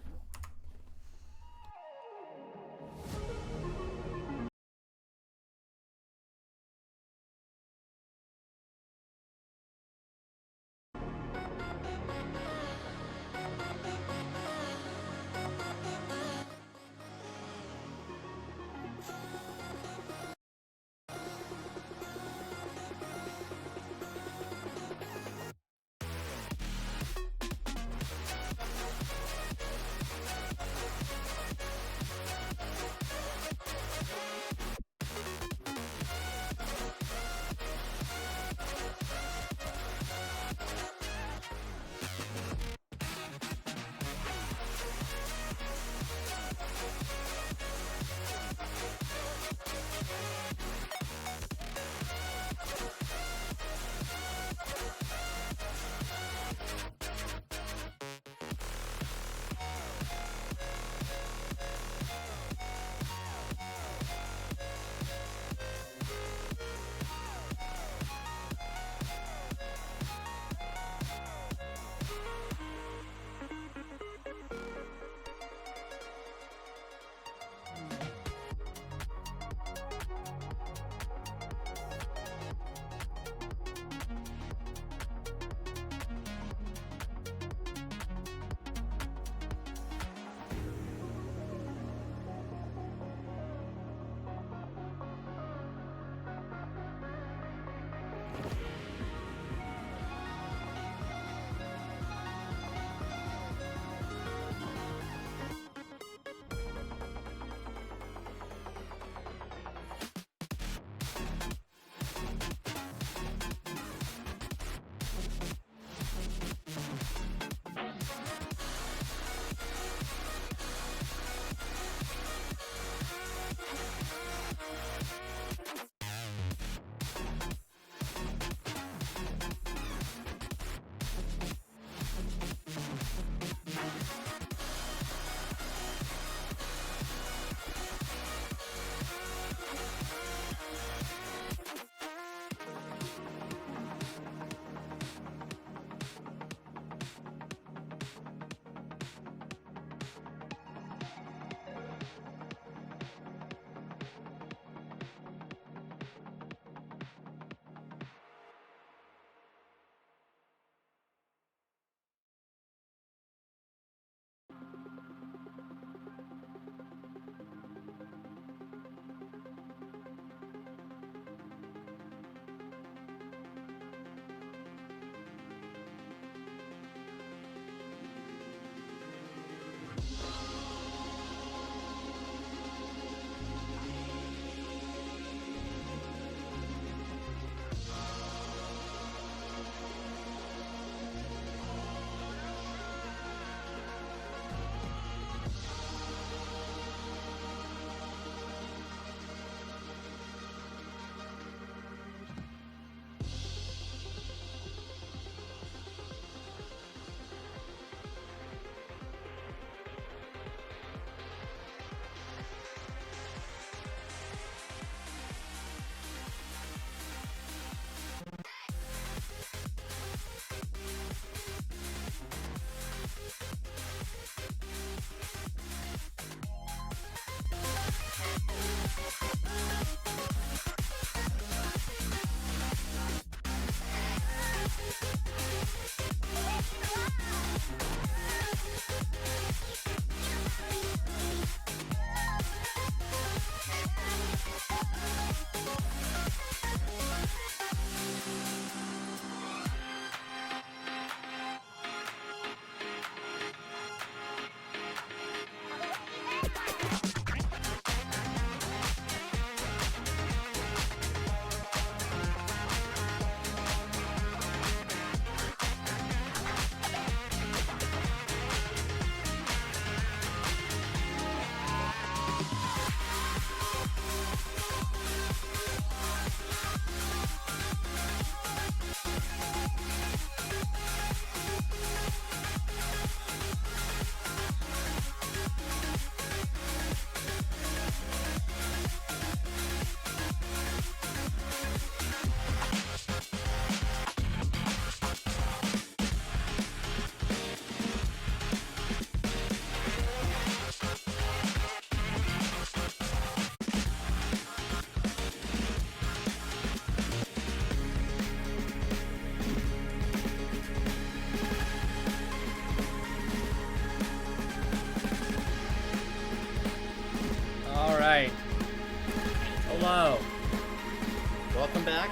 Welcome back.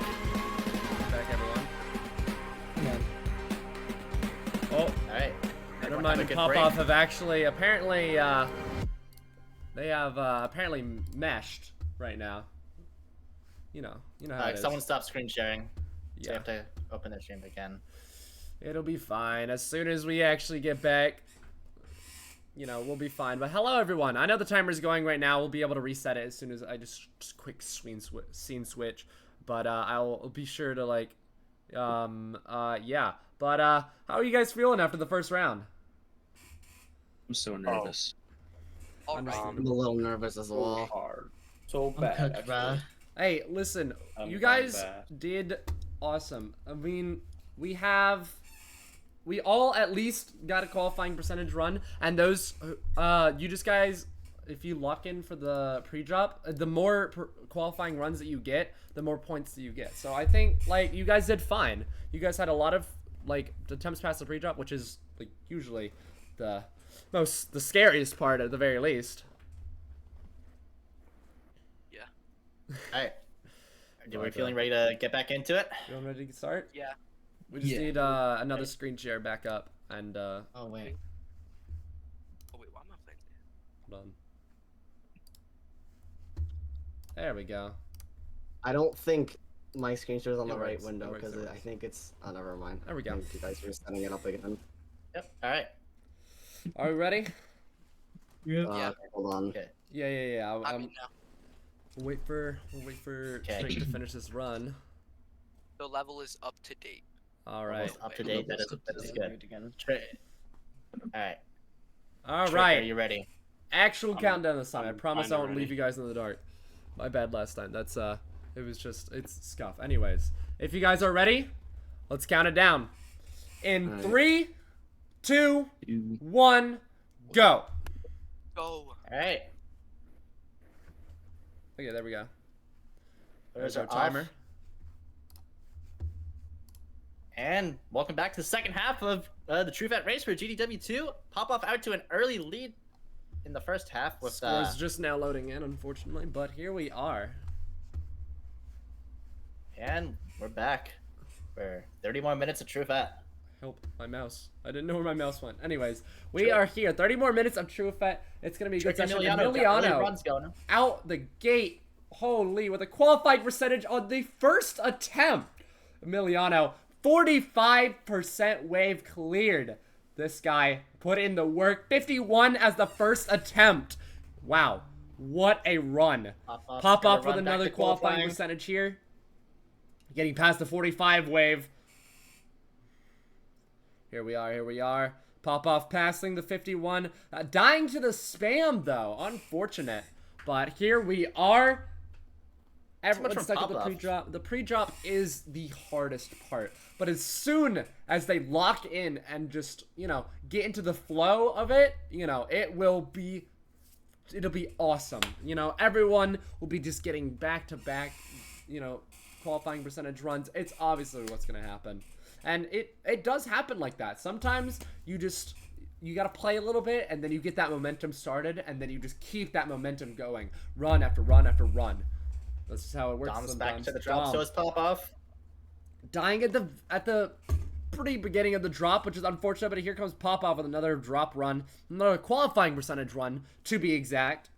Back, everyone. Oh, All right. never Everyone have mind. a good Pop break. off have actually apparently they have apparently meshed right now. You know how it is. Someone stop screen sharing. So you Yeah, have to open the stream again. it'll be fine as soon as we actually get back. We'll be fine. But hello, everyone. I know the timer's going right now. We'll be able to reset it as soon as I just quick scene switch. But I'll be sure to yeah. But how are you guys feeling after the first round? I'm so nervous. All right. I'm a little nervous as So well. hard. So I'm bad. cooked, actually. bruh. Hey, listen. I'm You guys bad. did awesome. I mean, we all at least got a qualifying percentage run, and those you just guys, if you lock in for the pre-drop, the more qualifying runs that you get, the more points that you get. So I think you guys did fine. You guys had a lot of attempts past the pre-drop, which is usually the scariest part at the very least. Yeah. All right. Are we feeling ready to get back into it? You want ready to start? Yeah. We just need another screen share back up and Oh wait. Oh wait, why am I playing? hold on. There we go. I don't think my screen share is on It the right works, it window works, because it I works. think it's. Oh, never mind. There we go. I think you guys are setting it up again. Yep. All right. Are we ready? Yeah. Yeah. Hold on. Okay. Yeah. I mean, now We'll wait for Okay. Trick to finish this run. the level is up to date. All right. Almost up to date. That is good. Again. All right. All Trick, right. Are you ready? Actual countdown this time. I I'm promise I kinda won't leave ready. you guys in the dark. My bad last time. That's it's scuff. Anyways, if you guys are ready, let's count it down. In All right. 3, 2, 1, go. Go. All right. Okay, there we go. There's There's our our timer. timer. And welcome back to the second half of the Trueffet race for GDW2. Pop off out to an early lead in the first half with Score's just now loading in, unfortunately, but here we are. and we're back for 30 more minutes of Trueffet. Help, my mouse. I didn't know where my mouse went. Anyways, we are here. 30 more minutes of Trueffet. It's going to be a good Trick and session. And Emiliano got early Emiliano runs going. out the gate. Holy, with a qualified percentage on the first attempt. Emiliano, 45% wave cleared. This guy put in the work. 51 as the first attempt. Wow, what a run. Pop up with another qualifying percentage here. Getting past the 45 wave. Here we are. Pop off passing the 51. Dying to the spam, though. Unfortunate. But here we are. Everyone's from stuck at the Pop-Off. pre-drop. The pre-drop is the hardest part. But as soon as they lock in and just, get into the flow of it, it'll be awesome. Everyone will be just getting back-to-back, qualifying percentage runs. It's obviously what's going to happen. And it does happen like that. Sometimes you got to play a little bit, and then you get that momentum started, and then you just keep that momentum going. Run after run after run. That's just how it works Dom's sometimes. back to the drop, Dom so it's pop off. dying at the pretty beginning of the drop, which is unfortunate, but here comes Pop Off with another drop run. Another qualifying percentage run, to be exact.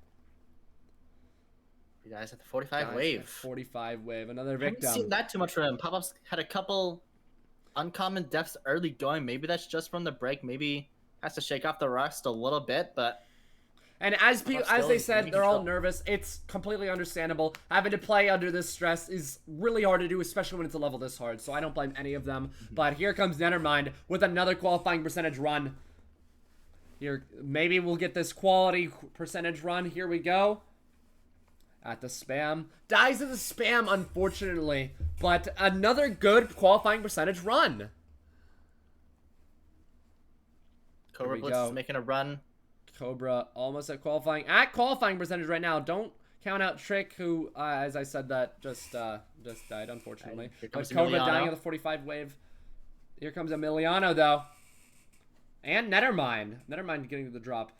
You guys at the 45 Guys, wave. 45 wave, another I haven't victim. seen that too much from him. Pop off's had a couple uncommon deaths early going. Maybe that's just from the break. Maybe has to shake off the rust a little bit, but And as still they in said, they're all control. nervous. It's completely understandable. Having to play under this stress is really hard to do, especially when it's a level this hard. So I don't blame any of them. But here comes Nethermind with another qualifying percentage run. Here, maybe we'll get this quality percentage run. Here we go. At the spam. Dies of the spam, unfortunately. But another good qualifying percentage run. Cobra we Blitz go. is making a run. Cobra almost at qualifying percentage right now. Don't count out Trick, who, as I said, that just died, unfortunately. And here But comes Cobra Emiliano. dying at the 45 wave. Here comes Emiliano, though. And Nethermind. Nethermind getting to the drop.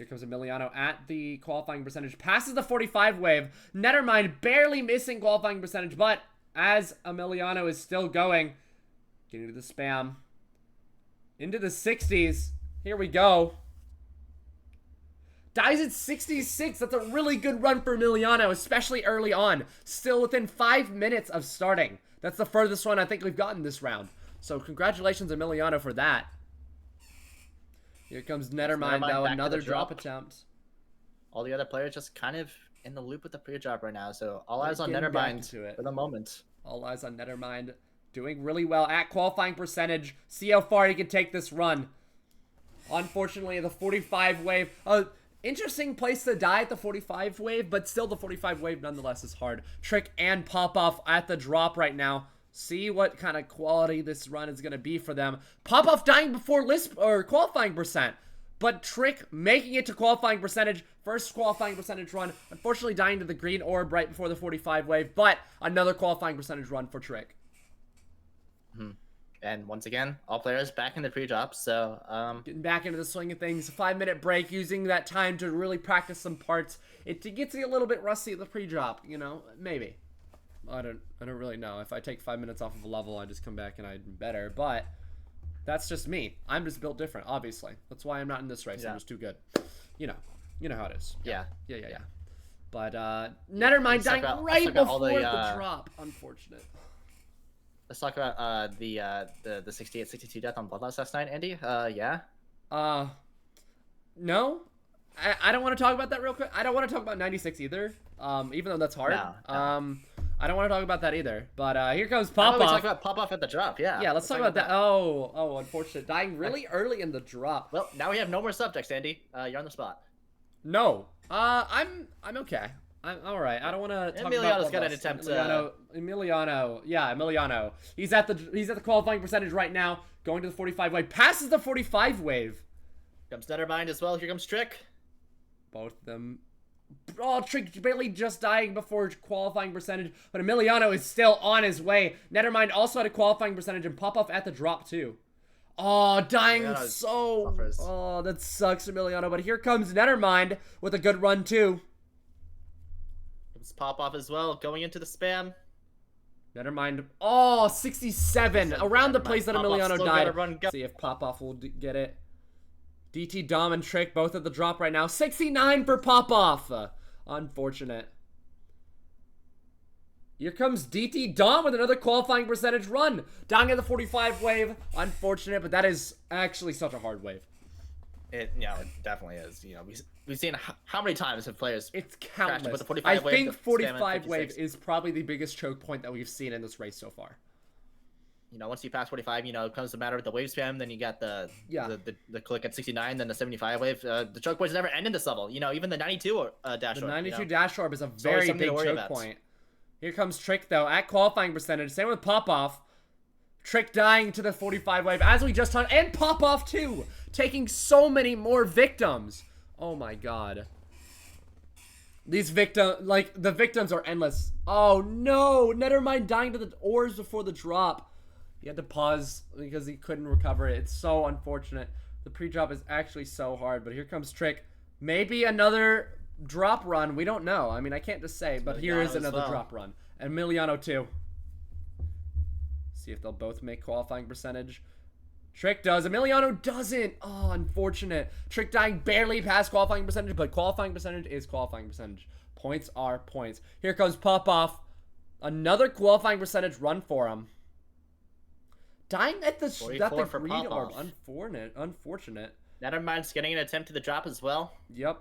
Here comes Emiliano at the qualifying percentage. Passes the 45 wave. Nethermind barely missing qualifying percentage, but as Emiliano is still going, getting to the spam. Into the 60s. Here we go. Dies at 66. That's a really good run for Emiliano, especially early on. Still within 5 minutes of starting. That's the furthest run I think we've gotten this round. So congratulations, Emiliano, for that. Here comes Nethermind, though. Another drop attempt. All the other players just kind of in the loop with the pre-drop right now. So all eyes on Getting back Nethermind to it. for the moment. All eyes on Nethermind. Doing really well at qualifying percentage. See how far he can take this run. Unfortunately, the 45 wave. Interesting place to die at the 45 wave, but still the 45 wave nonetheless is hard. Trick and Popoff at the drop right now. See what kind of quality this run is going to be for them. Popoff dying before Lisp or qualifying percent, but Trick making it to qualifying percentage. First qualifying percentage run. Unfortunately dying to the green orb right before the 45 wave, but another qualifying percentage run for Trick. And once again, all players back in the pre-drop. So Getting back into the swing of things. A 5-minute break, using that time to really practice some parts. It gets you a little bit rusty at the pre-drop, you know, maybe. I don't really know. If I take 5 minutes off of a level, I just come back and I'm better. But that's just me. I'm just built different, obviously. That's why I'm not in this race. Yeah. I'm just too good. You know how it is. yeah. Yeah. But Nethermind dying right before the drop. Unfortunate. Let's talk about the 68-62 death on Bloodlust last night, Andy. Yeah. No. I don't want to talk about that real quick. I don't want to talk about 96 either. Even though that's hard. No. I don't want to talk about that either. But here comes How about we Popoff. talk about Popoff at the drop? Yeah. Yeah, let's talk about that. Oh, unfortunate. Dying really early in the drop. Well, now we have no more subjects, Andy. You're on the spot. No. I'm okay. I'm all right. I don't want to talk Emiliano's about got an Bloodlust. attempt. Emiliano. Yeah, Emiliano. He's at the qualifying percentage right now. Going to the 45 wave. Passes the 45 wave. Comes Nethermind as well. Here comes Trick. Both of them. Oh, Trick barely just dying before qualifying percentage, but Emiliano is still on his way. Nethermind also had a qualifying percentage, and Popoff at the drop too. Oh, dying so. Oh, that sucks, Emiliano. But here comes Nethermind with a good run too. Comes Popoff as well, going into the spam. Nethermind. Oh, 67 around the place that Popoff Emiliano still died. gotta run, go. See if Popoff will get it. DT Dom and Trick both at the drop right now. 69 for Popoff. Unfortunate. Here comes DT Dom with another qualifying percentage run. Dying at the 45 wave. Unfortunate, but that is actually such a hard wave. It definitely is. You know, we've seen how many times have players. It's countless. With the I 45 wave think to spam at 45 wave 56. is probably the biggest choke point that we've seen in this race so far. You know, once you pass 45, it comes to matter with the wave spam. Then you got the click at 69, then the 75 wave. The choke points never end in this level. You know, even the 92 dash The orb. 92 dash orb is a always very something to big worry choke about. point. Here comes Trick though at qualifying percentage. Same with Popoff. Trick dying to the 45 wave as we just talked, and Popoff too, taking so many more victims. Oh my god. These the victims are endless. Oh no, Nethermind dying to the orbs before the drop. He had to pause because he couldn't recover it. It's so unfortunate. The pre-drop is actually so hard, but here comes Trick. Maybe another drop run. We don't know. I mean, I can't just say, but here is another drop run. And Emiliano too. See if they'll both make qualifying percentage. Trick does. Emiliano doesn't. Oh, unfortunate. Trick dying barely past qualifying percentage, but qualifying percentage is qualifying percentage. Points are points. Here comes Popoff. Another qualifying percentage run for him. Dying at the green orb. Unfortunate. Nethermind's getting an attempt to the drop as well. Yep.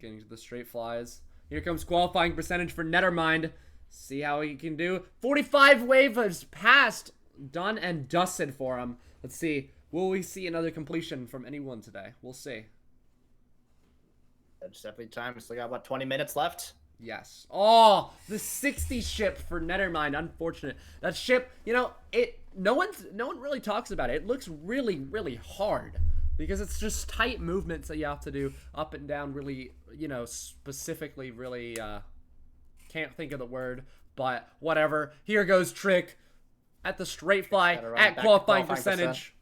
Getting to the straight flies. Here comes qualifying percentage for Nethermind. See how he can do. 45 wave has passed. Done and dusted for him. Let's see. Will we see another completion from anyone today? We'll see. Just every time. Still got, what, 20 minutes left? Yes. Oh, the 60 ship for Nethermind. Unfortunate. That ship, no one really talks about it. It looks really, really hard because it's just tight movements that you have to do up and down really, specifically really, can't think of the word, but whatever. Here goes Trick at the straight fly at qualifying percentage.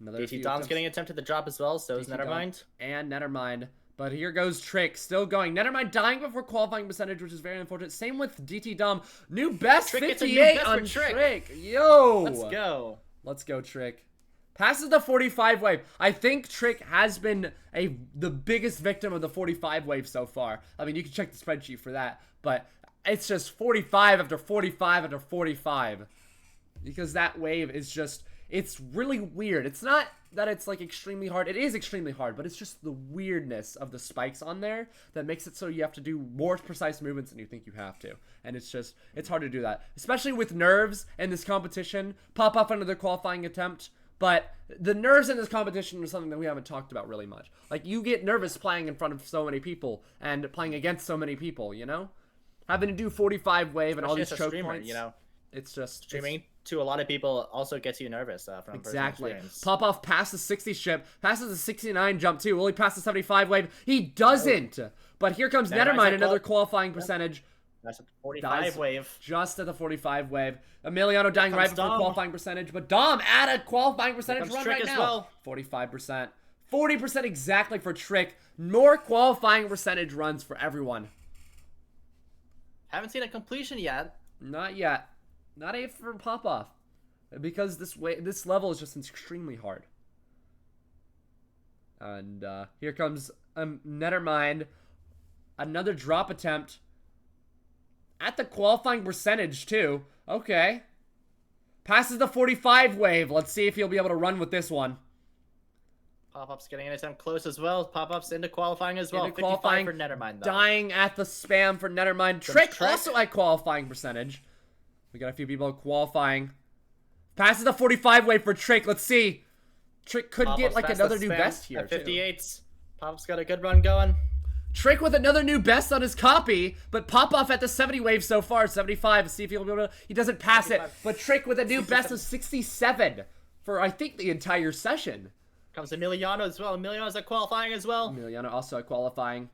Another DT few Dom's attempts. getting attempted to drop as well, so is DT Dom Nethermind. and Nethermind. But here goes Trick, still going. Nethermind dying before qualifying percentage, which is very unfortunate. Same with DT Dom. New best Trick gets a new 58 best on for Trick. Trick. Yo! Let's go. Let's go, Trick. Passes the 45 wave. I think Trick has been the biggest victim of the 45 wave so far. I mean, you can check the spreadsheet for that, but it's just 45 after 45 after 45. Because that wave is just, it's really weird. It's not that it's like extremely hard. It is extremely hard, but it's just the weirdness of the spikes on there that makes it so you have to do more precise movements than you think you have to. And it's just, it's hard to do that. Especially with nerves in this competition. Pop off another qualifying attempt. But the nerves in this competition is something that we haven't talked about really much. Like, you get nervous playing in front of so many people and playing against so many people, you know? Having to do 45 wave and all these choke points. You know, it's just streaming to a lot of people also gets you nervous from exactly. personal experience. Pop off past the 60 ship, passes the 69 jump too. Will he pass the 75 wave? He doesn't. But here comes Nethermind, another qualifying percentage. That's a 45 wave. Just at the 45 wave. Emiliano dying right before qualifying percentage, but Dom at a qualifying percentage run right now. Well. 45%. 40% exactly for Trick. More qualifying percentage runs for everyone. Haven't seen a completion yet. Not yet. Not a for pop-off. Because this level is just extremely hard. And here comes Nethermind. Another drop attempt. At the qualifying percentage, too. Okay. Passes the 45 wave. Let's see if he'll be able to run with this one. Pop-up's getting an attempt close as well. Pop-up's into qualifying as well. Into 55 qualifying, for Nethermind, though. Dying at the spam for Nethermind. Trick also at qualifying percentage. We got a few people qualifying. Passes the 45 wave for Trick. Let's see. Trick could get like another new best here. At 58. Pop-up's got a good run going. Trick with another new best on his copy, but Pop-Off at the 70 wave so far, 75. See if he'll be able to, he doesn't pass 75. It, but Trick with a new 67. Best of 67 for, I think, the entire session. Comes Emiliano as well. Emiliano's at qualifying as well. Emiliano also at qualifying.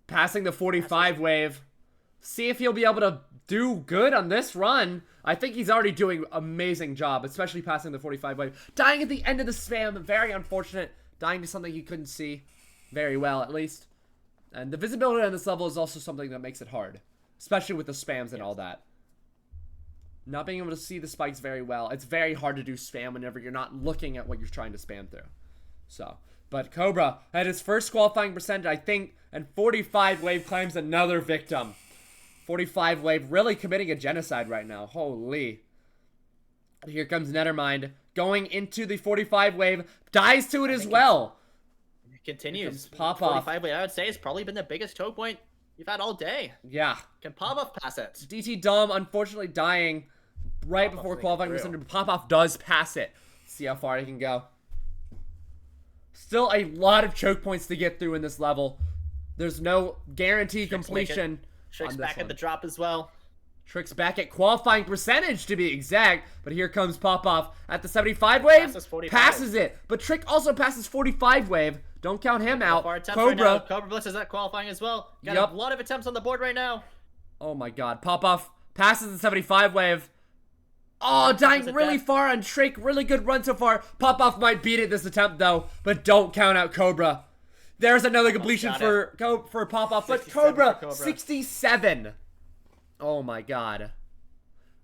Passing the 45 wave. See if he'll be able to do good on this run. I think he's already doing amazing job, especially passing the 45 wave. Dying at the end of the spam, very unfortunate. Dying to something you couldn't see very well, at least. And the visibility on this level is also something that makes it hard, especially with the spams and all that. Not being able to see the spikes very well. It's very hard to do spam whenever you're not looking at what you're trying to spam through. So, but Cobra had his first qualifying percentage, I think, and 45 wave claims another victim. 45 wave really committing a genocide right now. Holy. Here comes Nethermind going into the 45 wave. Dies to it as well. Continues. Pop-off. 45 wave, I would say, has probably been the biggest choke point you've had all day. Yeah. Can Pop-off pass it? DT Dom unfortunately dying right before qualifying percentage. Pop-off does pass it. See how far he can go. Still a lot of choke points to get through in this level. There's no guaranteed completion. Trick's back at the drop as well. Trick's back at qualifying percentage to be exact. But here comes Pop-off at the 75 wave. Passes it. But Trick also passes 45 wave. Don't count him out. Cobra. Right, Cobra Blitz is at qualifying as well. Got a lot of attempts on the board right now. Oh my god. Pop-off passes the 75 wave. Oh, dying really far on Trick. Really good run so far. Pop-off might beat it this attempt though. But don't count out Cobra. There's another completion for Pop-off. But Cobra, 67. Oh my god.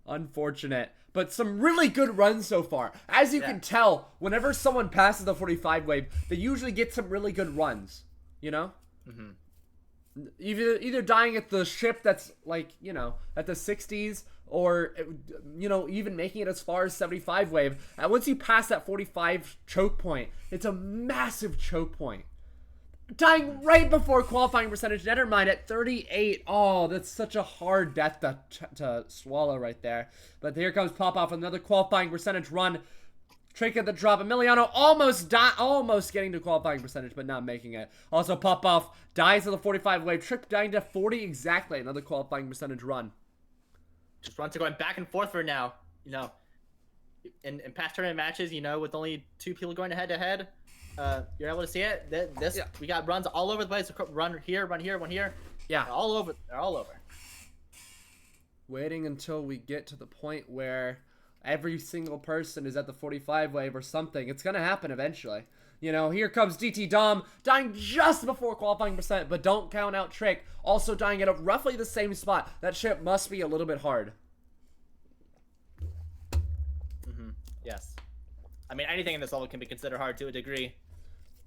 Unfortunate. But some really good runs so far. As you can tell, whenever someone passes the 45 wave, they usually get some really good runs. You know? Mm-hmm. Either dying at the ship that's like, you know, at the 60s, or, you know, even making it as far as 75 wave. And once you pass that 45 choke point, it's a massive choke point. Dying right before qualifying percentage. Nethermind at 38. Oh, that's such a hard death to swallow right there. But here comes Pop-Off, another qualifying percentage run. Trick at the drop. Emiliano almost getting to qualifying percentage, but not making it. Also, Pop-Off dies to the 45 wave. Trick dying to 40 exactly. Another qualifying percentage run. Just runs are going back and forth for now. You know, in past tournament matches, you know, with only 2 people going head-to-head, you're able to see it. We got runs all over the place. Run here, one here. Yeah, they're all over. They're all over. Waiting until we get to the point where Every single person is at the 45 wave or something. It's gonna happen eventually. You know, here comes DT Dom, dying just before qualifying percent, but don't count out Trick, also dying at roughly the same spot. That ship must be a little bit hard. Yes. I mean, anything in this level can be considered hard to a degree.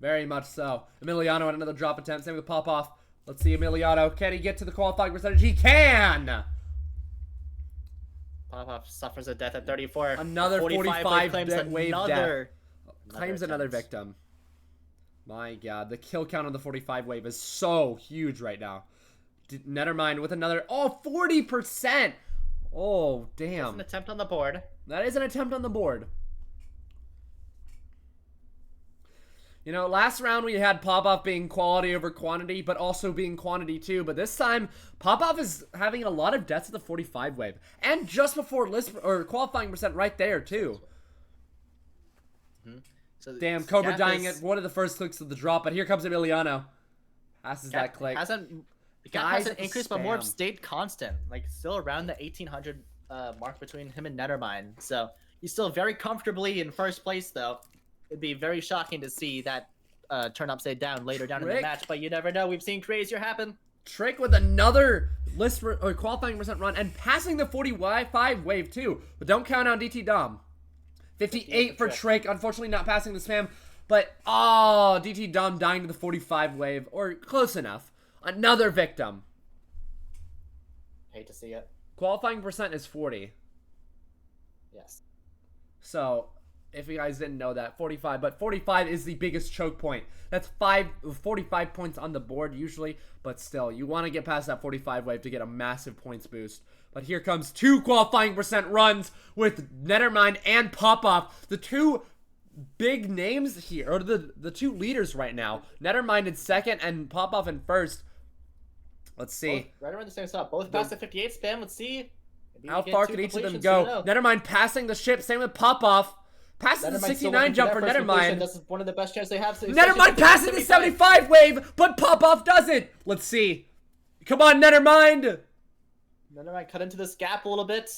Very much so. Emiliano at another drop attempt, same with Popoff. Let's see Emiliano, can he get to the qualifying percentage? He can! Popoff suffers a death at 34. Another 45 claims wave another, Claims another attempt. victim. My god, the kill count on the 45 wave is so huge right now. Nethermind with another, 40%! Oh, That's damn. an attempt on the board. That is an attempt on the board. You know, last round we had Popoff being quality over quantity, but also being quantity too. But this time, Popoff is having a lot of deaths at the 45 wave. And just before list or qualifying percent right there too. So Damn, Cobra Gap dying is- at one of the first clicks of the drop, but here comes Emiliano. Passes that Gap click. the gap Guys hasn't at the increased, but more spam. stayed constant. Like, still around the 1800 mark between him and Nethermind. So, he's still very comfortably in first place, though. It'd be very shocking to see that turn upside down later down in the Rick? match, but you never know. We've seen crazier happen. Trick with another list or qualifying percent run and passing the 45 wave too. But don't count on DT Dom. 58 for Trick, unfortunately not passing the spam. But, DT Dom dying to the 45 wave, or close enough. Another victim. Hate to see it. Qualifying percent is 40. Yes. So, if you guys didn't know that, 45. But 45 is the biggest choke point. That's 45 points on the board usually. But still, you want to get past that 45 wave to get a massive points boost. But here comes two qualifying percent runs with Nethermind and Popoff. The two big names here, or the two leaders right now. Nethermind in second and Popoff in first. Let's see. Both right around the same spot. Both past the 58 spam. Let's see. Maybe we How get far two could each of them completions, go? you know. Nethermind passing the ship. Same with Popoff. Passes the Nethermind's still 69 looking jump that for first completion. Nethermind. This is one of the best chances they have. Nethermind passing the 75 wave, but Popoff doesn't. Let's see. Come on, Nethermind. Nethermind cut into this gap a little bit.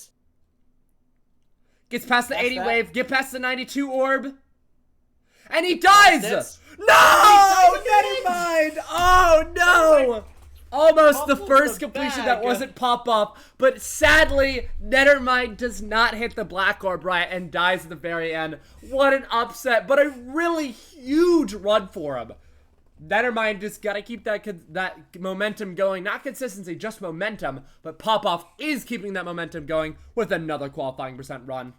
Gets past the That's 80 that. wave, get past the 92 orb. And he dies! That's it. No! He died Nethermind! Oh no! Almost the Fumbled first the completion that bag. wasn't Pop-Off, but sadly, Nethermind does not hit the Black Orb right and dies at the very end. What an upset, but a really huge run for him. Nethermind just gotta keep that momentum going. Not consistency, just momentum. But Pop-Off is keeping that momentum going with another qualifying percent run.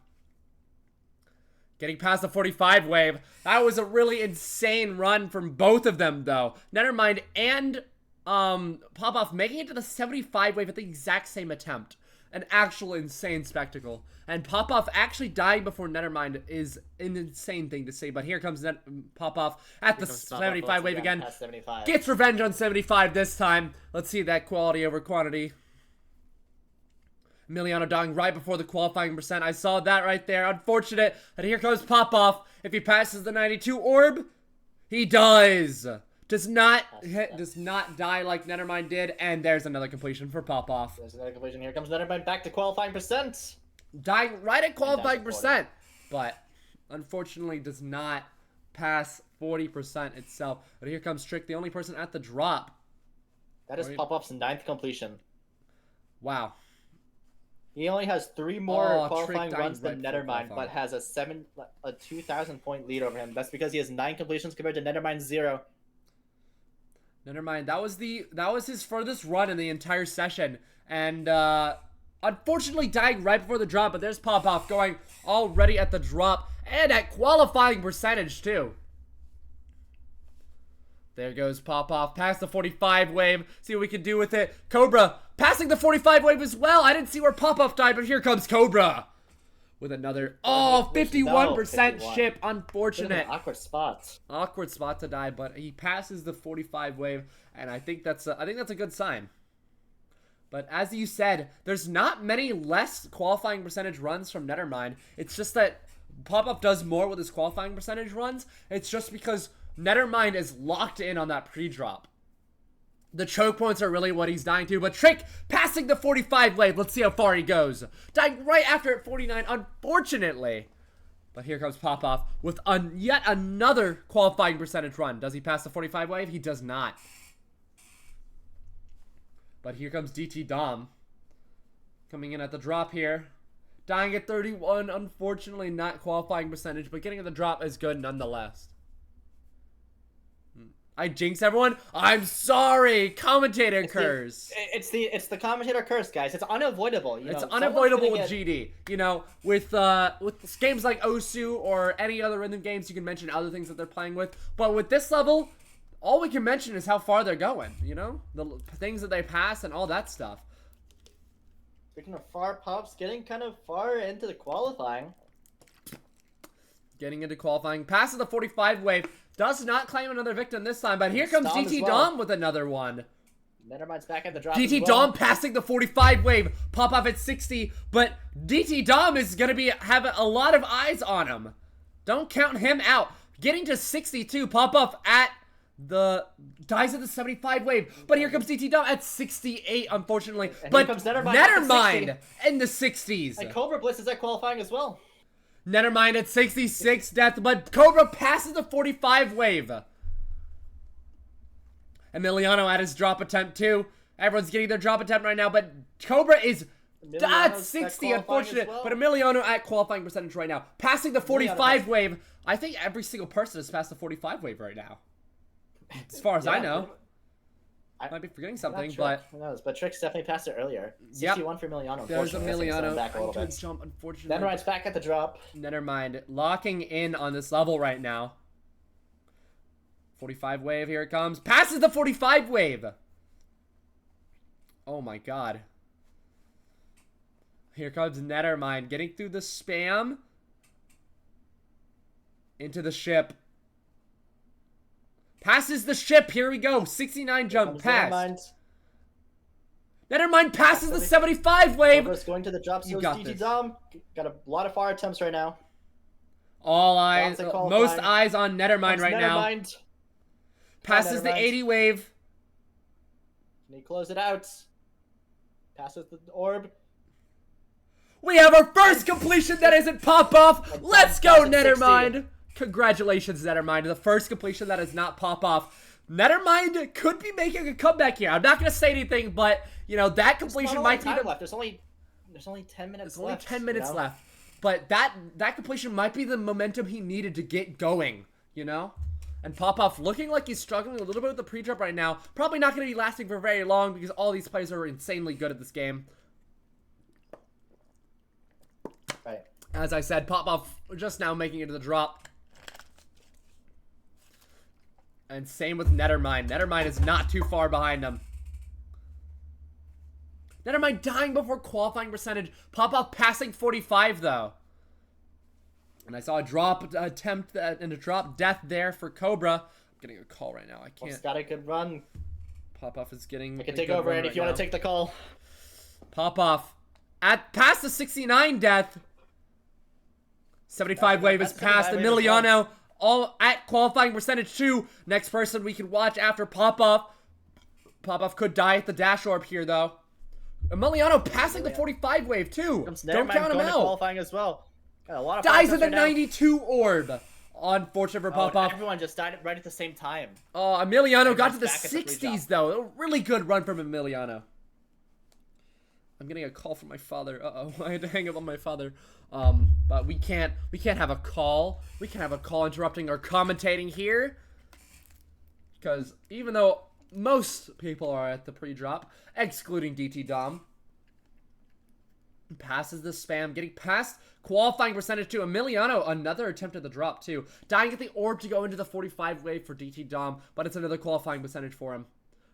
Getting past the 45 wave. That was a really insane run from both of them, though. Nethermind and Pop-Off making it to the 75 wave at the exact same attempt. An actual insane spectacle. And Pop-Off actually dying before Nethermind is an insane thing to say. But here comes Pop-Off at the 75 wave again. Past 75. Gets revenge on 75 this time. Let's see that quality over quantity. Emiliano dying right before the qualifying percent. I saw that right there. Unfortunate. And here comes Pop-Off. If he passes the 92 orb, he does. Does not die like Nethermind did. And there's another completion for Pop-Off. There's another completion. Here comes Nethermind back to qualifying percent. Dying right at qualifying down to 40. percent. But unfortunately does not pass 40% itself. But here comes Trick, the only person at the drop. That is Right. Pop-Off's 9th completion. Wow. He only has 3 more Oh, qualifying Trick runs dying than right before Nethermind, qualifying. but has a 2,000 point lead over him. That's because he has 9 completions compared to Nethermind's 0. Never mind. That was his furthest run in the entire session, and unfortunately dying right before the drop. But there's Pop-Off going already at the drop and at qualifying percentage too. There goes Pop-Off past the 45 wave. See what we can do with it. Cobra passing the 45 wave as well. I didn't see where Pop-Off died, but here comes Cobra with another 51% No, 51. ship. Bit of Unfortunate. an awkward spot. Awkward spot to die, but he passes the 45 wave, and I think that's a good sign. But as you said, there's not many less qualifying percentage runs from Nethermind. It's just that Pop-Up does more with his qualifying percentage runs. It's just because Nethermind is locked in on that pre-drop. The choke points are really what he's dying to, but Trick passing the 45 wave. Let's see how far he goes. Dying right after at 49, unfortunately. But here comes Popoff with yet another qualifying percentage run. Does he pass the 45 wave? He does not. But here comes DT Dom. Coming in at the drop here. Dying at 31, unfortunately not qualifying percentage, but getting at the drop is good nonetheless. I jinxed everyone. I'm sorry. Commentator curse. It's the commentator curse, guys. It's unavoidable. It's unavoidable with GD. You know, with games like Osu or any other rhythm games, you can mention other things that they're playing with. But with this level, all we can mention is how far they're going. You know, the things that they pass and all that stuff. Speaking of far, Pop's getting kind of far into the qualifying. Getting into qualifying. Passes the 45 wave. Does not claim another victim this time, but here comes Dom DT as well. Dom with another one. Nethermind's back at the drop. DT as well. Dom passing the 45 wave. Pop off at 60, but DT Dom is going to have a lot of eyes on him. Don't count him out. Getting to 62. Pop off at the dies at the 75 wave, but here comes DT Dom at 68, unfortunately. And but here comes Nethermind in the 60s. And Cobra Bliss is at qualifying as well. Nethermind at 66 death, but Cobra passes the 45 wave. Emiliano at his drop attempt too. Everyone's getting their drop attempt right now, but Cobra is at 60, unfortunate. well. But Emiliano at qualifying percentage right now. Passing the 45 wave. I think every single person has passed the 45 wave right now. As far as I know. I might be forgetting something, but who knows? But Trick's definitely passed it earlier. 61 for Emiliano. there's Unfortunately, Emiliano. back a little Good bit. jump, unfortunately. Nethermind's back at the drop. Nethermind locking in on this level right now. 45 wave, here it comes. Passes the 45 wave. Oh my god. Here comes Nethermind getting through the spam. Into the ship. Passes the ship. Here we go. 69 jump. Pass. Nethermind passes the 75 wave. Cobra's going to the drop. So You is got DT this. Dom. Got a lot of fire attempts right now. All eyes. Dom's at Most qualifying. eyes on Nethermind right now. Nethermind. Passes the Nethermind. 80 wave. Can he close it out? Passes the orb. We have our first completion that isn't pop-off. And Let's Dom go, passes 60. Nethermind. Congratulations, Nethermind. The first completion that is not pop-off. Nethermind could be making a comeback here. I'm not going to say anything, but, you know, that completion might be time left. There's only 10 minutes There's only left. 10 minutes you know? left. But that completion might be the momentum he needed to get going, you know? And Popoff looking like he's struggling a little bit with the pre-drop right now. Probably not going to be lasting for very long because all these players are insanely good at this game. Right. As I said, Popoff just now making it to the drop. And same with Nethermind. Nethermind is not too far behind him. Nethermind dying before qualifying percentage. Popoff passing 45 though. And I saw a drop attempt and a drop death there for Cobra. I'm getting a call right now. I Well, can't. got a good run. Popoff is getting. I can a take good over, run Andy, right if you want now. to take the call. Popoff at past the 69 death. 75 wave is That's passed. 75 wave as well. Emiliano all at qualifying percentage 2. Next person we can watch after Popoff. Popoff could die at the dash orb here though. Emiliano passing the 45 wave too. Comes Don't Nethermind count him going to out. qualifying as well. Got a lot of Dies fire at the attempts right now. 92 orb. Unfortunate for Oh, and Popoff. everyone just died right at the same time. Oh, Emiliano got to the Everyone's back at the 60s though. A really good run from Emiliano. I'm getting a call from my father. I had to hang up on my father. But we can't have a call. We can't have a call interrupting our commentating here. Because even though most people are at the pre-drop, excluding DT Dom, passes the spam, getting past qualifying percentage to Emiliano. Another attempt at the drop too. Dying at the orb to go into the 45 wave for DT Dom, but it's another qualifying percentage for him.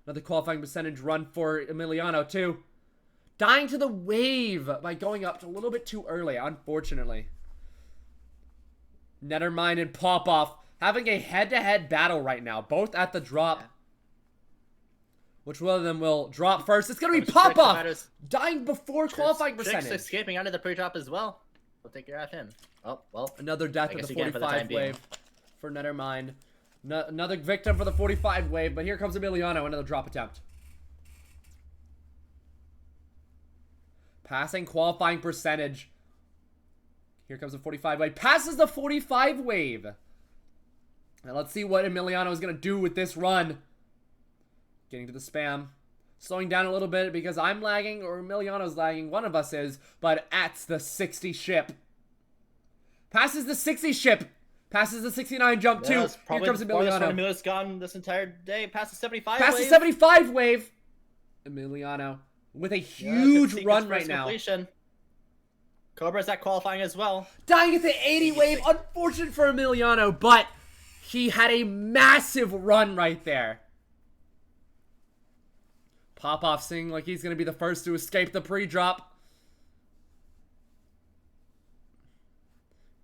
Another qualifying percentage run for Emiliano too. Dying to the wave by going up a little bit too early, unfortunately. Nethermind and Popoff having a head-to-head battle right now, both at the drop. Which one of them will drop first? It's going to be Trick's Popoff! matters. Dying before qualifying Trick's percentage. escaping under the pre-drop as well. We'll take care of him. Oh, well. Another death I at guess the you can for the 45 time being. wave for Nethermind. Another victim for the 45 wave, but here comes Emiliano, another drop attempt. Passing qualifying percentage. Here comes the 45 wave. Passes the 45 wave. Now let's see what Emiliano is going to do with this run. Getting to the spam. Slowing down a little bit because I'm lagging or Emiliano's lagging. One of us is. But at the 60 ship. Passes the 60 ship. Passes the 69 jump too. Here comes Emiliano. Emiliano's gone this entire day. Passes 75 Passes wave. 75 wave. Emiliano with a huge run right now. Completion. Cobra's at qualifying as well. Dying at the 80 wave. Unfortunate for Emiliano, but he had a massive run right there. Popoff seeming like he's going to be the first to escape the pre-drop.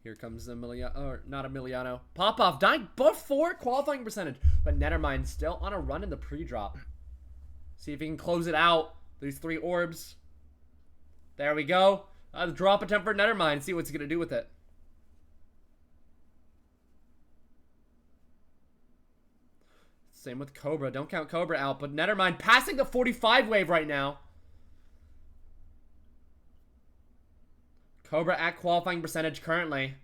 Here comes Emiliano, or not Emiliano. Popoff dying before qualifying percentage, but Nethermind still on a run in the pre-drop. See if he can close it out. These 3 orbs. There we go. The drop attempt for Nethermind. See what he's going to do with it. Same with Cobra. Don't count Cobra out, but Nethermind passing the 45 wave right now. Cobra at qualifying percentage currently.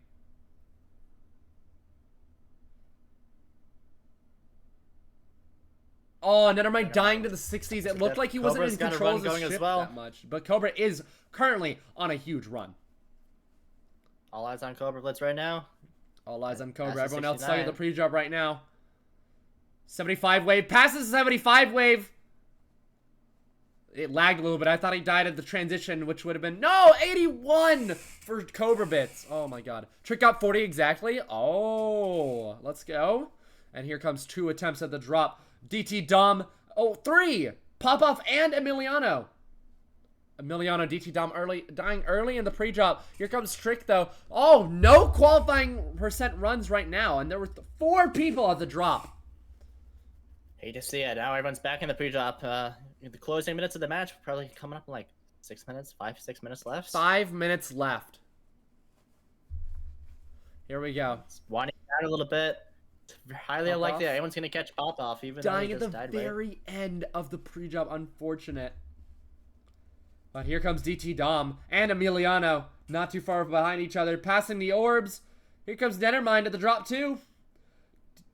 Oh, Nethermind dying to the 60s. It looked like he wasn't in control of the ship that much. But Cobra is currently on a huge run. All eyes on Cobra Blitz right now. All eyes on Cobra. Everyone else stuck at the pre-drop right now. 75 wave. Passes the 75 wave. It lagged a little bit. I thought he died at the transition, which would have been... No! 81 for Cobra Bits. Oh, my God. Trick got 40 exactly. Oh, let's go. And here comes 2 attempts at the drop. DT Dom. Oh, 3. Popoff and Emiliano. Emiliano, DT Dom dying early in the pre-drop. Here comes Trick, though. Oh, no qualifying percent runs right now. And there were 4 people at the drop. Hate to see it. Now everyone's back in the pre-drop. The closing minutes of the match probably coming up in like 6 minutes, 5-6 minutes left. 5 minutes left. Here we go. It's winding down a little bit. It's highly unlikely that anyone's gonna catch Popoff, even dying though at he the just died, very end of the pre-drop. Unfortunate. But here comes DT Dom and Emiliano, not too far behind each other, passing the orbs. Here comes Nethermind at the drop too.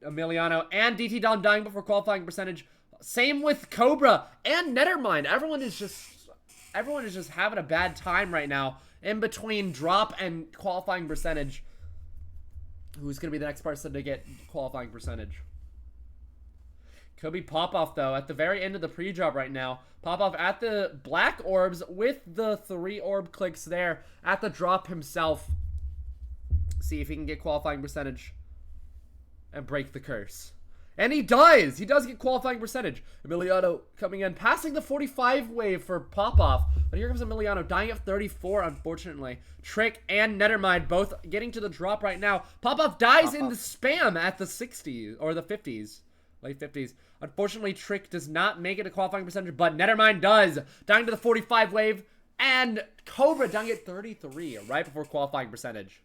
Emiliano and DT Dom dying before qualifying percentage. Same with Cobra and Nethermind. Everyone is just having a bad time right now in between drop and qualifying percentage. Who's going to be the next person to get qualifying percentage? Could be Popoff, though, at the very end of the pre-drop right now. Popoff at the black orbs with the 3 orb clicks there at the drop himself. See if he can get qualifying percentage and break the curse. And he does! He does get qualifying percentage. Emiliano coming in, passing the 45 wave for Popoff. But here comes Emiliano, dying at 34, unfortunately. Trick and Nethermind both getting to the drop right now. Popoff dies in the spam at the 60s, or the 50s. Late 50s. Unfortunately, Trick does not make it a qualifying percentage, but Nethermind does. Dying to the 45 wave. And Cobra dying at 33, right before qualifying percentage.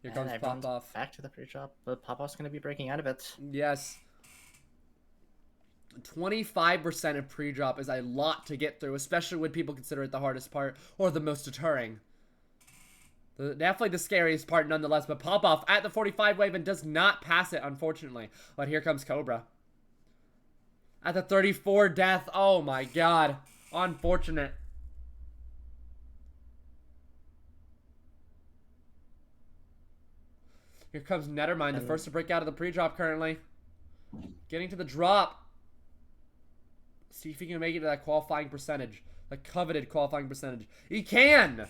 Here comes Popoff. Back to the pre-drop, but Popoff's going to be breaking out of it. Yes. 25% of pre-drop is a lot to get through, especially when people consider it the hardest part or the most deterring. Definitely the scariest part nonetheless, but Popoff at the 45 wave and does not pass it, unfortunately. But here comes Cobra. At the 34 death. Oh my God. Unfortunate. Here comes Nethermind, the first to break out of the pre-drop currently. Getting to the drop. See if he can make it to that qualifying percentage. The coveted qualifying percentage. He can!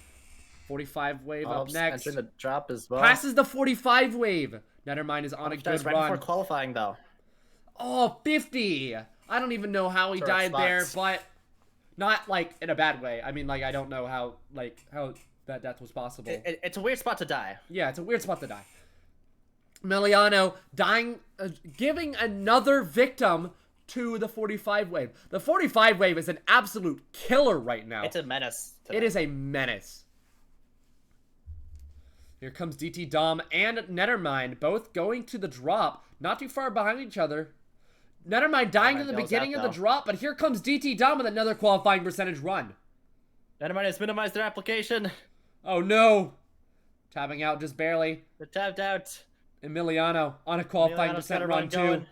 45 wave up next. Entering the drop as well. Passes the 45 wave. Nethermind is on a good right run. Before qualifying, though. Oh, 50! I don't even know how he died there, but not, like, in a bad way. I mean, like, I don't know how that death was possible. It's a weird spot to die. Yeah, it's a weird spot to die. Emiliano dying, giving another victim to the 45 wave. The 45 wave is an absolute killer right now. It's a menace. It is a menace. Here comes DT Dom and Nethermind, both going to the drop, not too far behind each other. Nethermind dying Oh in my the God, what's beginning that, of the though? drop, but here comes DT Dom with another qualifying percentage run. Nethermind has minimized their application. Oh no! Tapping out just barely. They're tapped out. Emiliano on a qualifying Emiliano's got percent a run run too. going.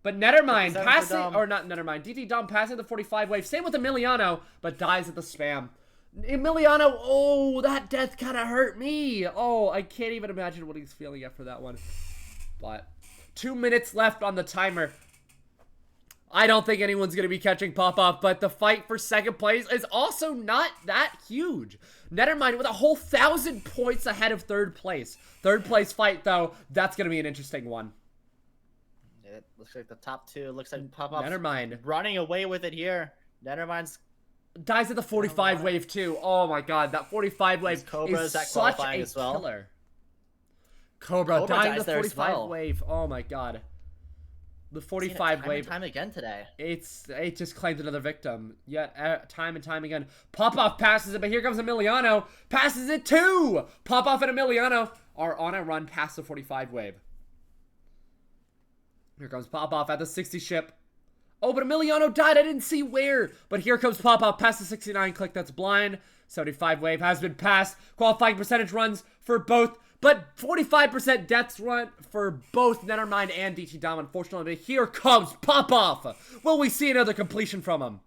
But Nethermind 57 for passing, Dom. or not Nethermind, DT Dom passing the 45 wave. Same with Emiliano, but dies at the spam. Emiliano, oh, that death kind of hurt me. Oh, I can't even imagine what he's feeling after that one. But 2 minutes left on the timer. I don't think anyone's going to be catching Pop-Off, but the fight for second place is also not that huge. Nethermind with a whole 1,000 points ahead of third place. Third place fight, though, that's going to be an interesting one. It looks like the top two. It looks like Pop-Off Nethermind running away with it here. Nethermind's dies at the 45 wave, too. Oh, my God. That 45 wave Cobra is is at such qualifying a as well. killer. Cobra Cobra dying dies at the there as 45 well. wave. Oh, my God. The seen it 45 time wave. and time again today. It just claimed another victim. Yet, time and time again. Pop-Off passes it, but here comes Emiliano. Passes it too! Pop-Off and Emiliano are on a run past the 45 wave. Here comes Pop-Off at the 60 ship. Oh, but Emiliano died. I didn't see where. But here comes Pop-Off past the 69 click. That's blind. 75 wave has been passed. Qualifying percentage runs for both. But 45% deaths run for both Nethermind and DT Dom, unfortunately. But here comes Pop-Off. Will we see another completion from him?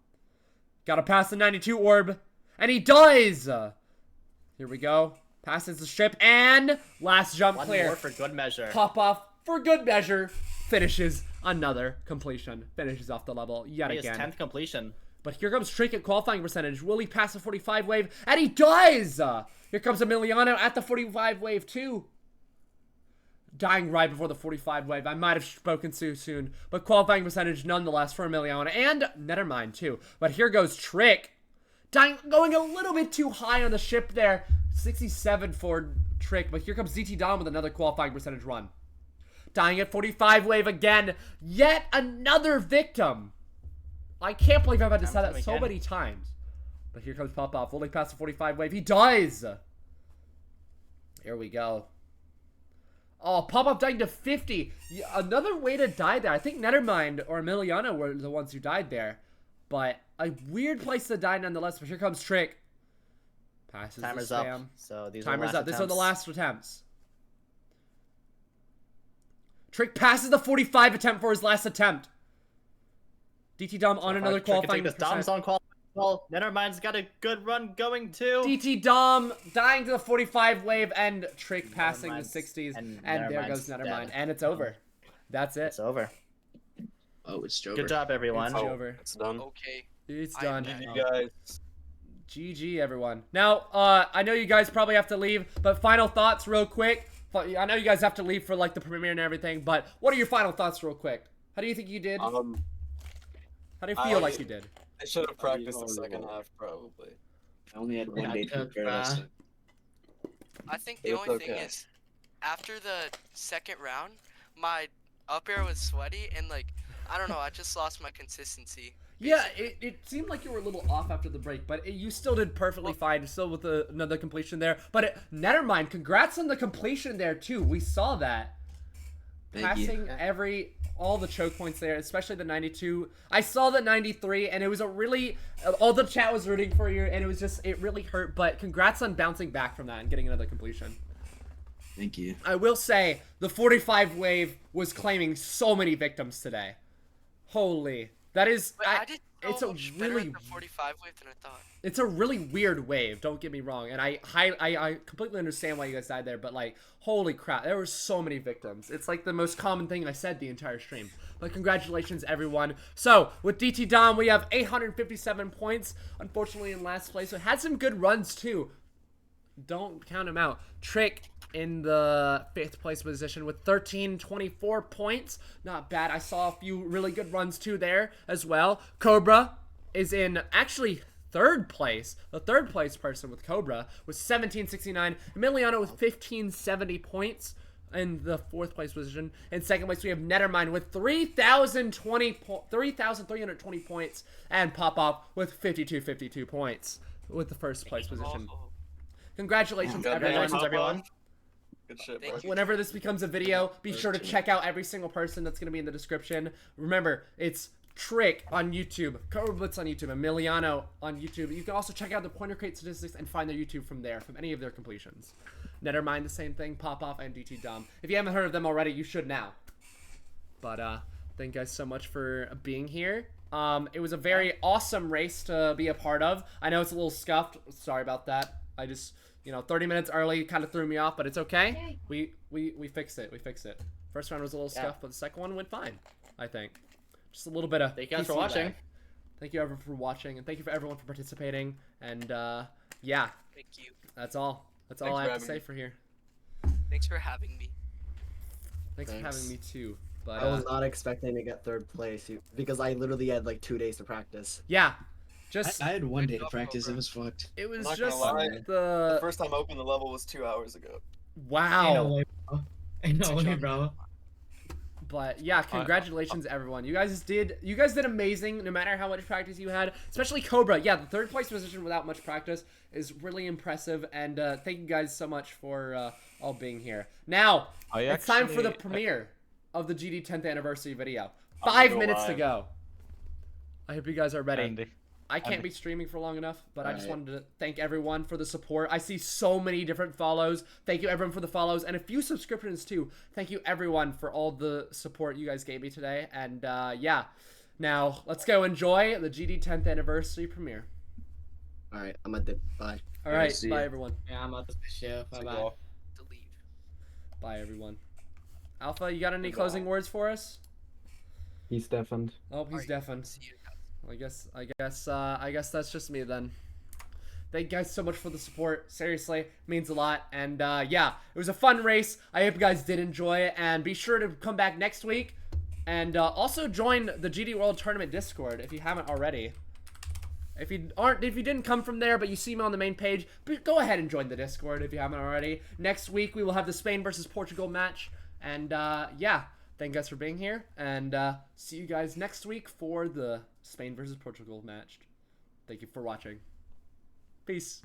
Gotta pass the 92 orb. And he does. Here we go. Passes the ship. And last jump One clear. more for good measure. Pop-Off, for good measure, finishes another completion. Finishes off the level yet His again. 10th completion. But here comes Trick at qualifying percentage. Will he pass the 45 wave? And he does! Here comes Emiliano at the 45 wave too. Dying right before the 45 wave. I might have spoken too soon. But qualifying percentage nonetheless for Emiliano. And Nethermind too. But here goes Trick. Going a little bit too high on the ship there. 67 for Trick. But here comes DT Dom with another qualifying percentage run. Dying at 45 wave again. Yet another victim. I can't believe I've had to say that so many times. But here comes Pop-Off. Will he pass the 45 wave? He does! Here we go. Oh, Pop-Off dying to 50. Another way to die there. I think Nethermind or Emiliano were the ones who died there. But a weird place to die nonetheless. But here comes Trick. Passes Timer's the spam. up. So these Timer's are up. These are the last attempts. Trick passes the 45 attempt for his last attempt. DT Dom on another qualifying percent. Dom's on qualifying. Well, Nethermind's got a good run going too. DT Dom dying to the 45 wave and Trick passing the Nethermind's- 60s. and And there Nethermind's goes Nethermind. dead. And it's over. That's it. It's over. Oh, it's over. Good job, everyone. It's over. It's done. Okay. It's I done. am You guys. GG, everyone. Now, I know you guys probably have to leave, but final thoughts real quick. I know you guys have to leave for, like, the premiere and everything, but what are your final thoughts real quick? How do you think you did? How do you feel like you did? I should have practiced the second half, probably. I only had one Yeah, day to took, prepare. That's it. I think the It's only thing okay. is, after the second round, my up air was sweaty and like I don't know. I just lost my consistency. Yeah, it seemed like you were a little off after the break, but you still did perfectly fine, still with another completion there. But Nethermind, congrats on the completion there too. We saw that. Thank you. Passing all the choke points there, especially the 92. I saw the 93, and it was a really, all the chat was rooting for you, and it was just, it really hurt. But congrats on bouncing back from that and getting another completion. Thank you. I will say, the 45 wave was claiming so many victims today. Holy. That is, But I did so it's a much better really, at the 45 wave than I thought. it's a really weird wave, don't get me wrong, and I completely understand why you guys died there, but like, holy crap, there were so many victims. It's like the most common thing I said the entire stream. But congratulations, everyone. So, with DT Dom, we have 857 points, unfortunately in last place, so had some good runs too. Don't count him out. Trick in the 5th place position with 1324 points. Not bad. I saw a few really good runs too there as well. Cobra is in actually 3rd place. The 3rd place person with Cobra was 1769. Emiliano with 1570 points in the 4th place position. In 2nd place we have Nethermind with 3,320 points, and Pop-Off with 5252 points with the 1st place position. Oh, Congratulations, everyone. Congratulations, everyone. Good shit, bro. Thank you. Whenever this becomes a video, be sure to check out every single person that's going to be in the description. Remember, it's Trick on YouTube, Cobra Blitz on YouTube, Emiliano on YouTube. You can also check out the pointer crate statistics and find their YouTube from there, from any of their completions. Nethermind, the same thing, Pop Off, and DT Dom. If you haven't heard of them already, you should now. But thank you guys so much for being here. It was a very awesome race to be a part of. I know it's a little scuffed. Sorry about that. I just, 30 minutes early kind of threw me off, but it's okay. We fixed it. We fixed it. First round was a little scuffed, but the second one went fine, I think. Just a little bit of Thank you guys for PC watching. lag. Thank you everyone for watching, and thank you for everyone for participating. And yeah, Thank you. that's all. That's Thanks all I for have to having say for here. Thanks for having me. Thanks for Thanks. having me too. But I was not expecting to get third place because I literally had like 2 days to practice. yeah, I, just I had one Good day to job, practice. Cobra. It was fucked. it was not gonna just lie. The the first time I opened the level was 2 hours ago. Ain't no wow. way, bro. Ain't no way, bro. But yeah, congratulations everyone. You guys did amazing no matter how much practice you had. Especially Cobra. Yeah, the third place position without much practice is really impressive, and thank you guys so much for all being here. Now, it's time for the premiere of the GD 10th anniversary video. I'm 5 gonna minutes go to live. go. I hope you guys are ready. Andy. I can't Andy. be streaming for long enough, but I just Alright. wanted to thank everyone for the support. I see so many different follows. Thank you everyone for the follows and a few subscriptions too. Thank you everyone for all the support you guys gave me today. And yeah, now let's go enjoy the GD 10th anniversary premiere. All right, I'm a dip. Bye. All right, see bye ya. everyone. Yeah, I'm out this shit. Bye bye. Well, To leave. Bye everyone. Alpha, you got any Goodbye. closing words for us? He's deafened. Oh, he's Alright, deafened. See you guys. I guess that's just me then. Thank you guys so much for the support. Seriously, it means a lot. And yeah, it was a fun race. I hope you guys did enjoy it. And be sure to come back next week. And also join the GD World Tournament Discord if you haven't already. If you didn't come from there, but you see me on the main page, go ahead and join the Discord if you haven't already. Next week we will have the Spain versus Portugal match. And yeah, thank you guys for being here. And see you guys next week for the Spain versus Portugal match. Thank you for watching. Peace.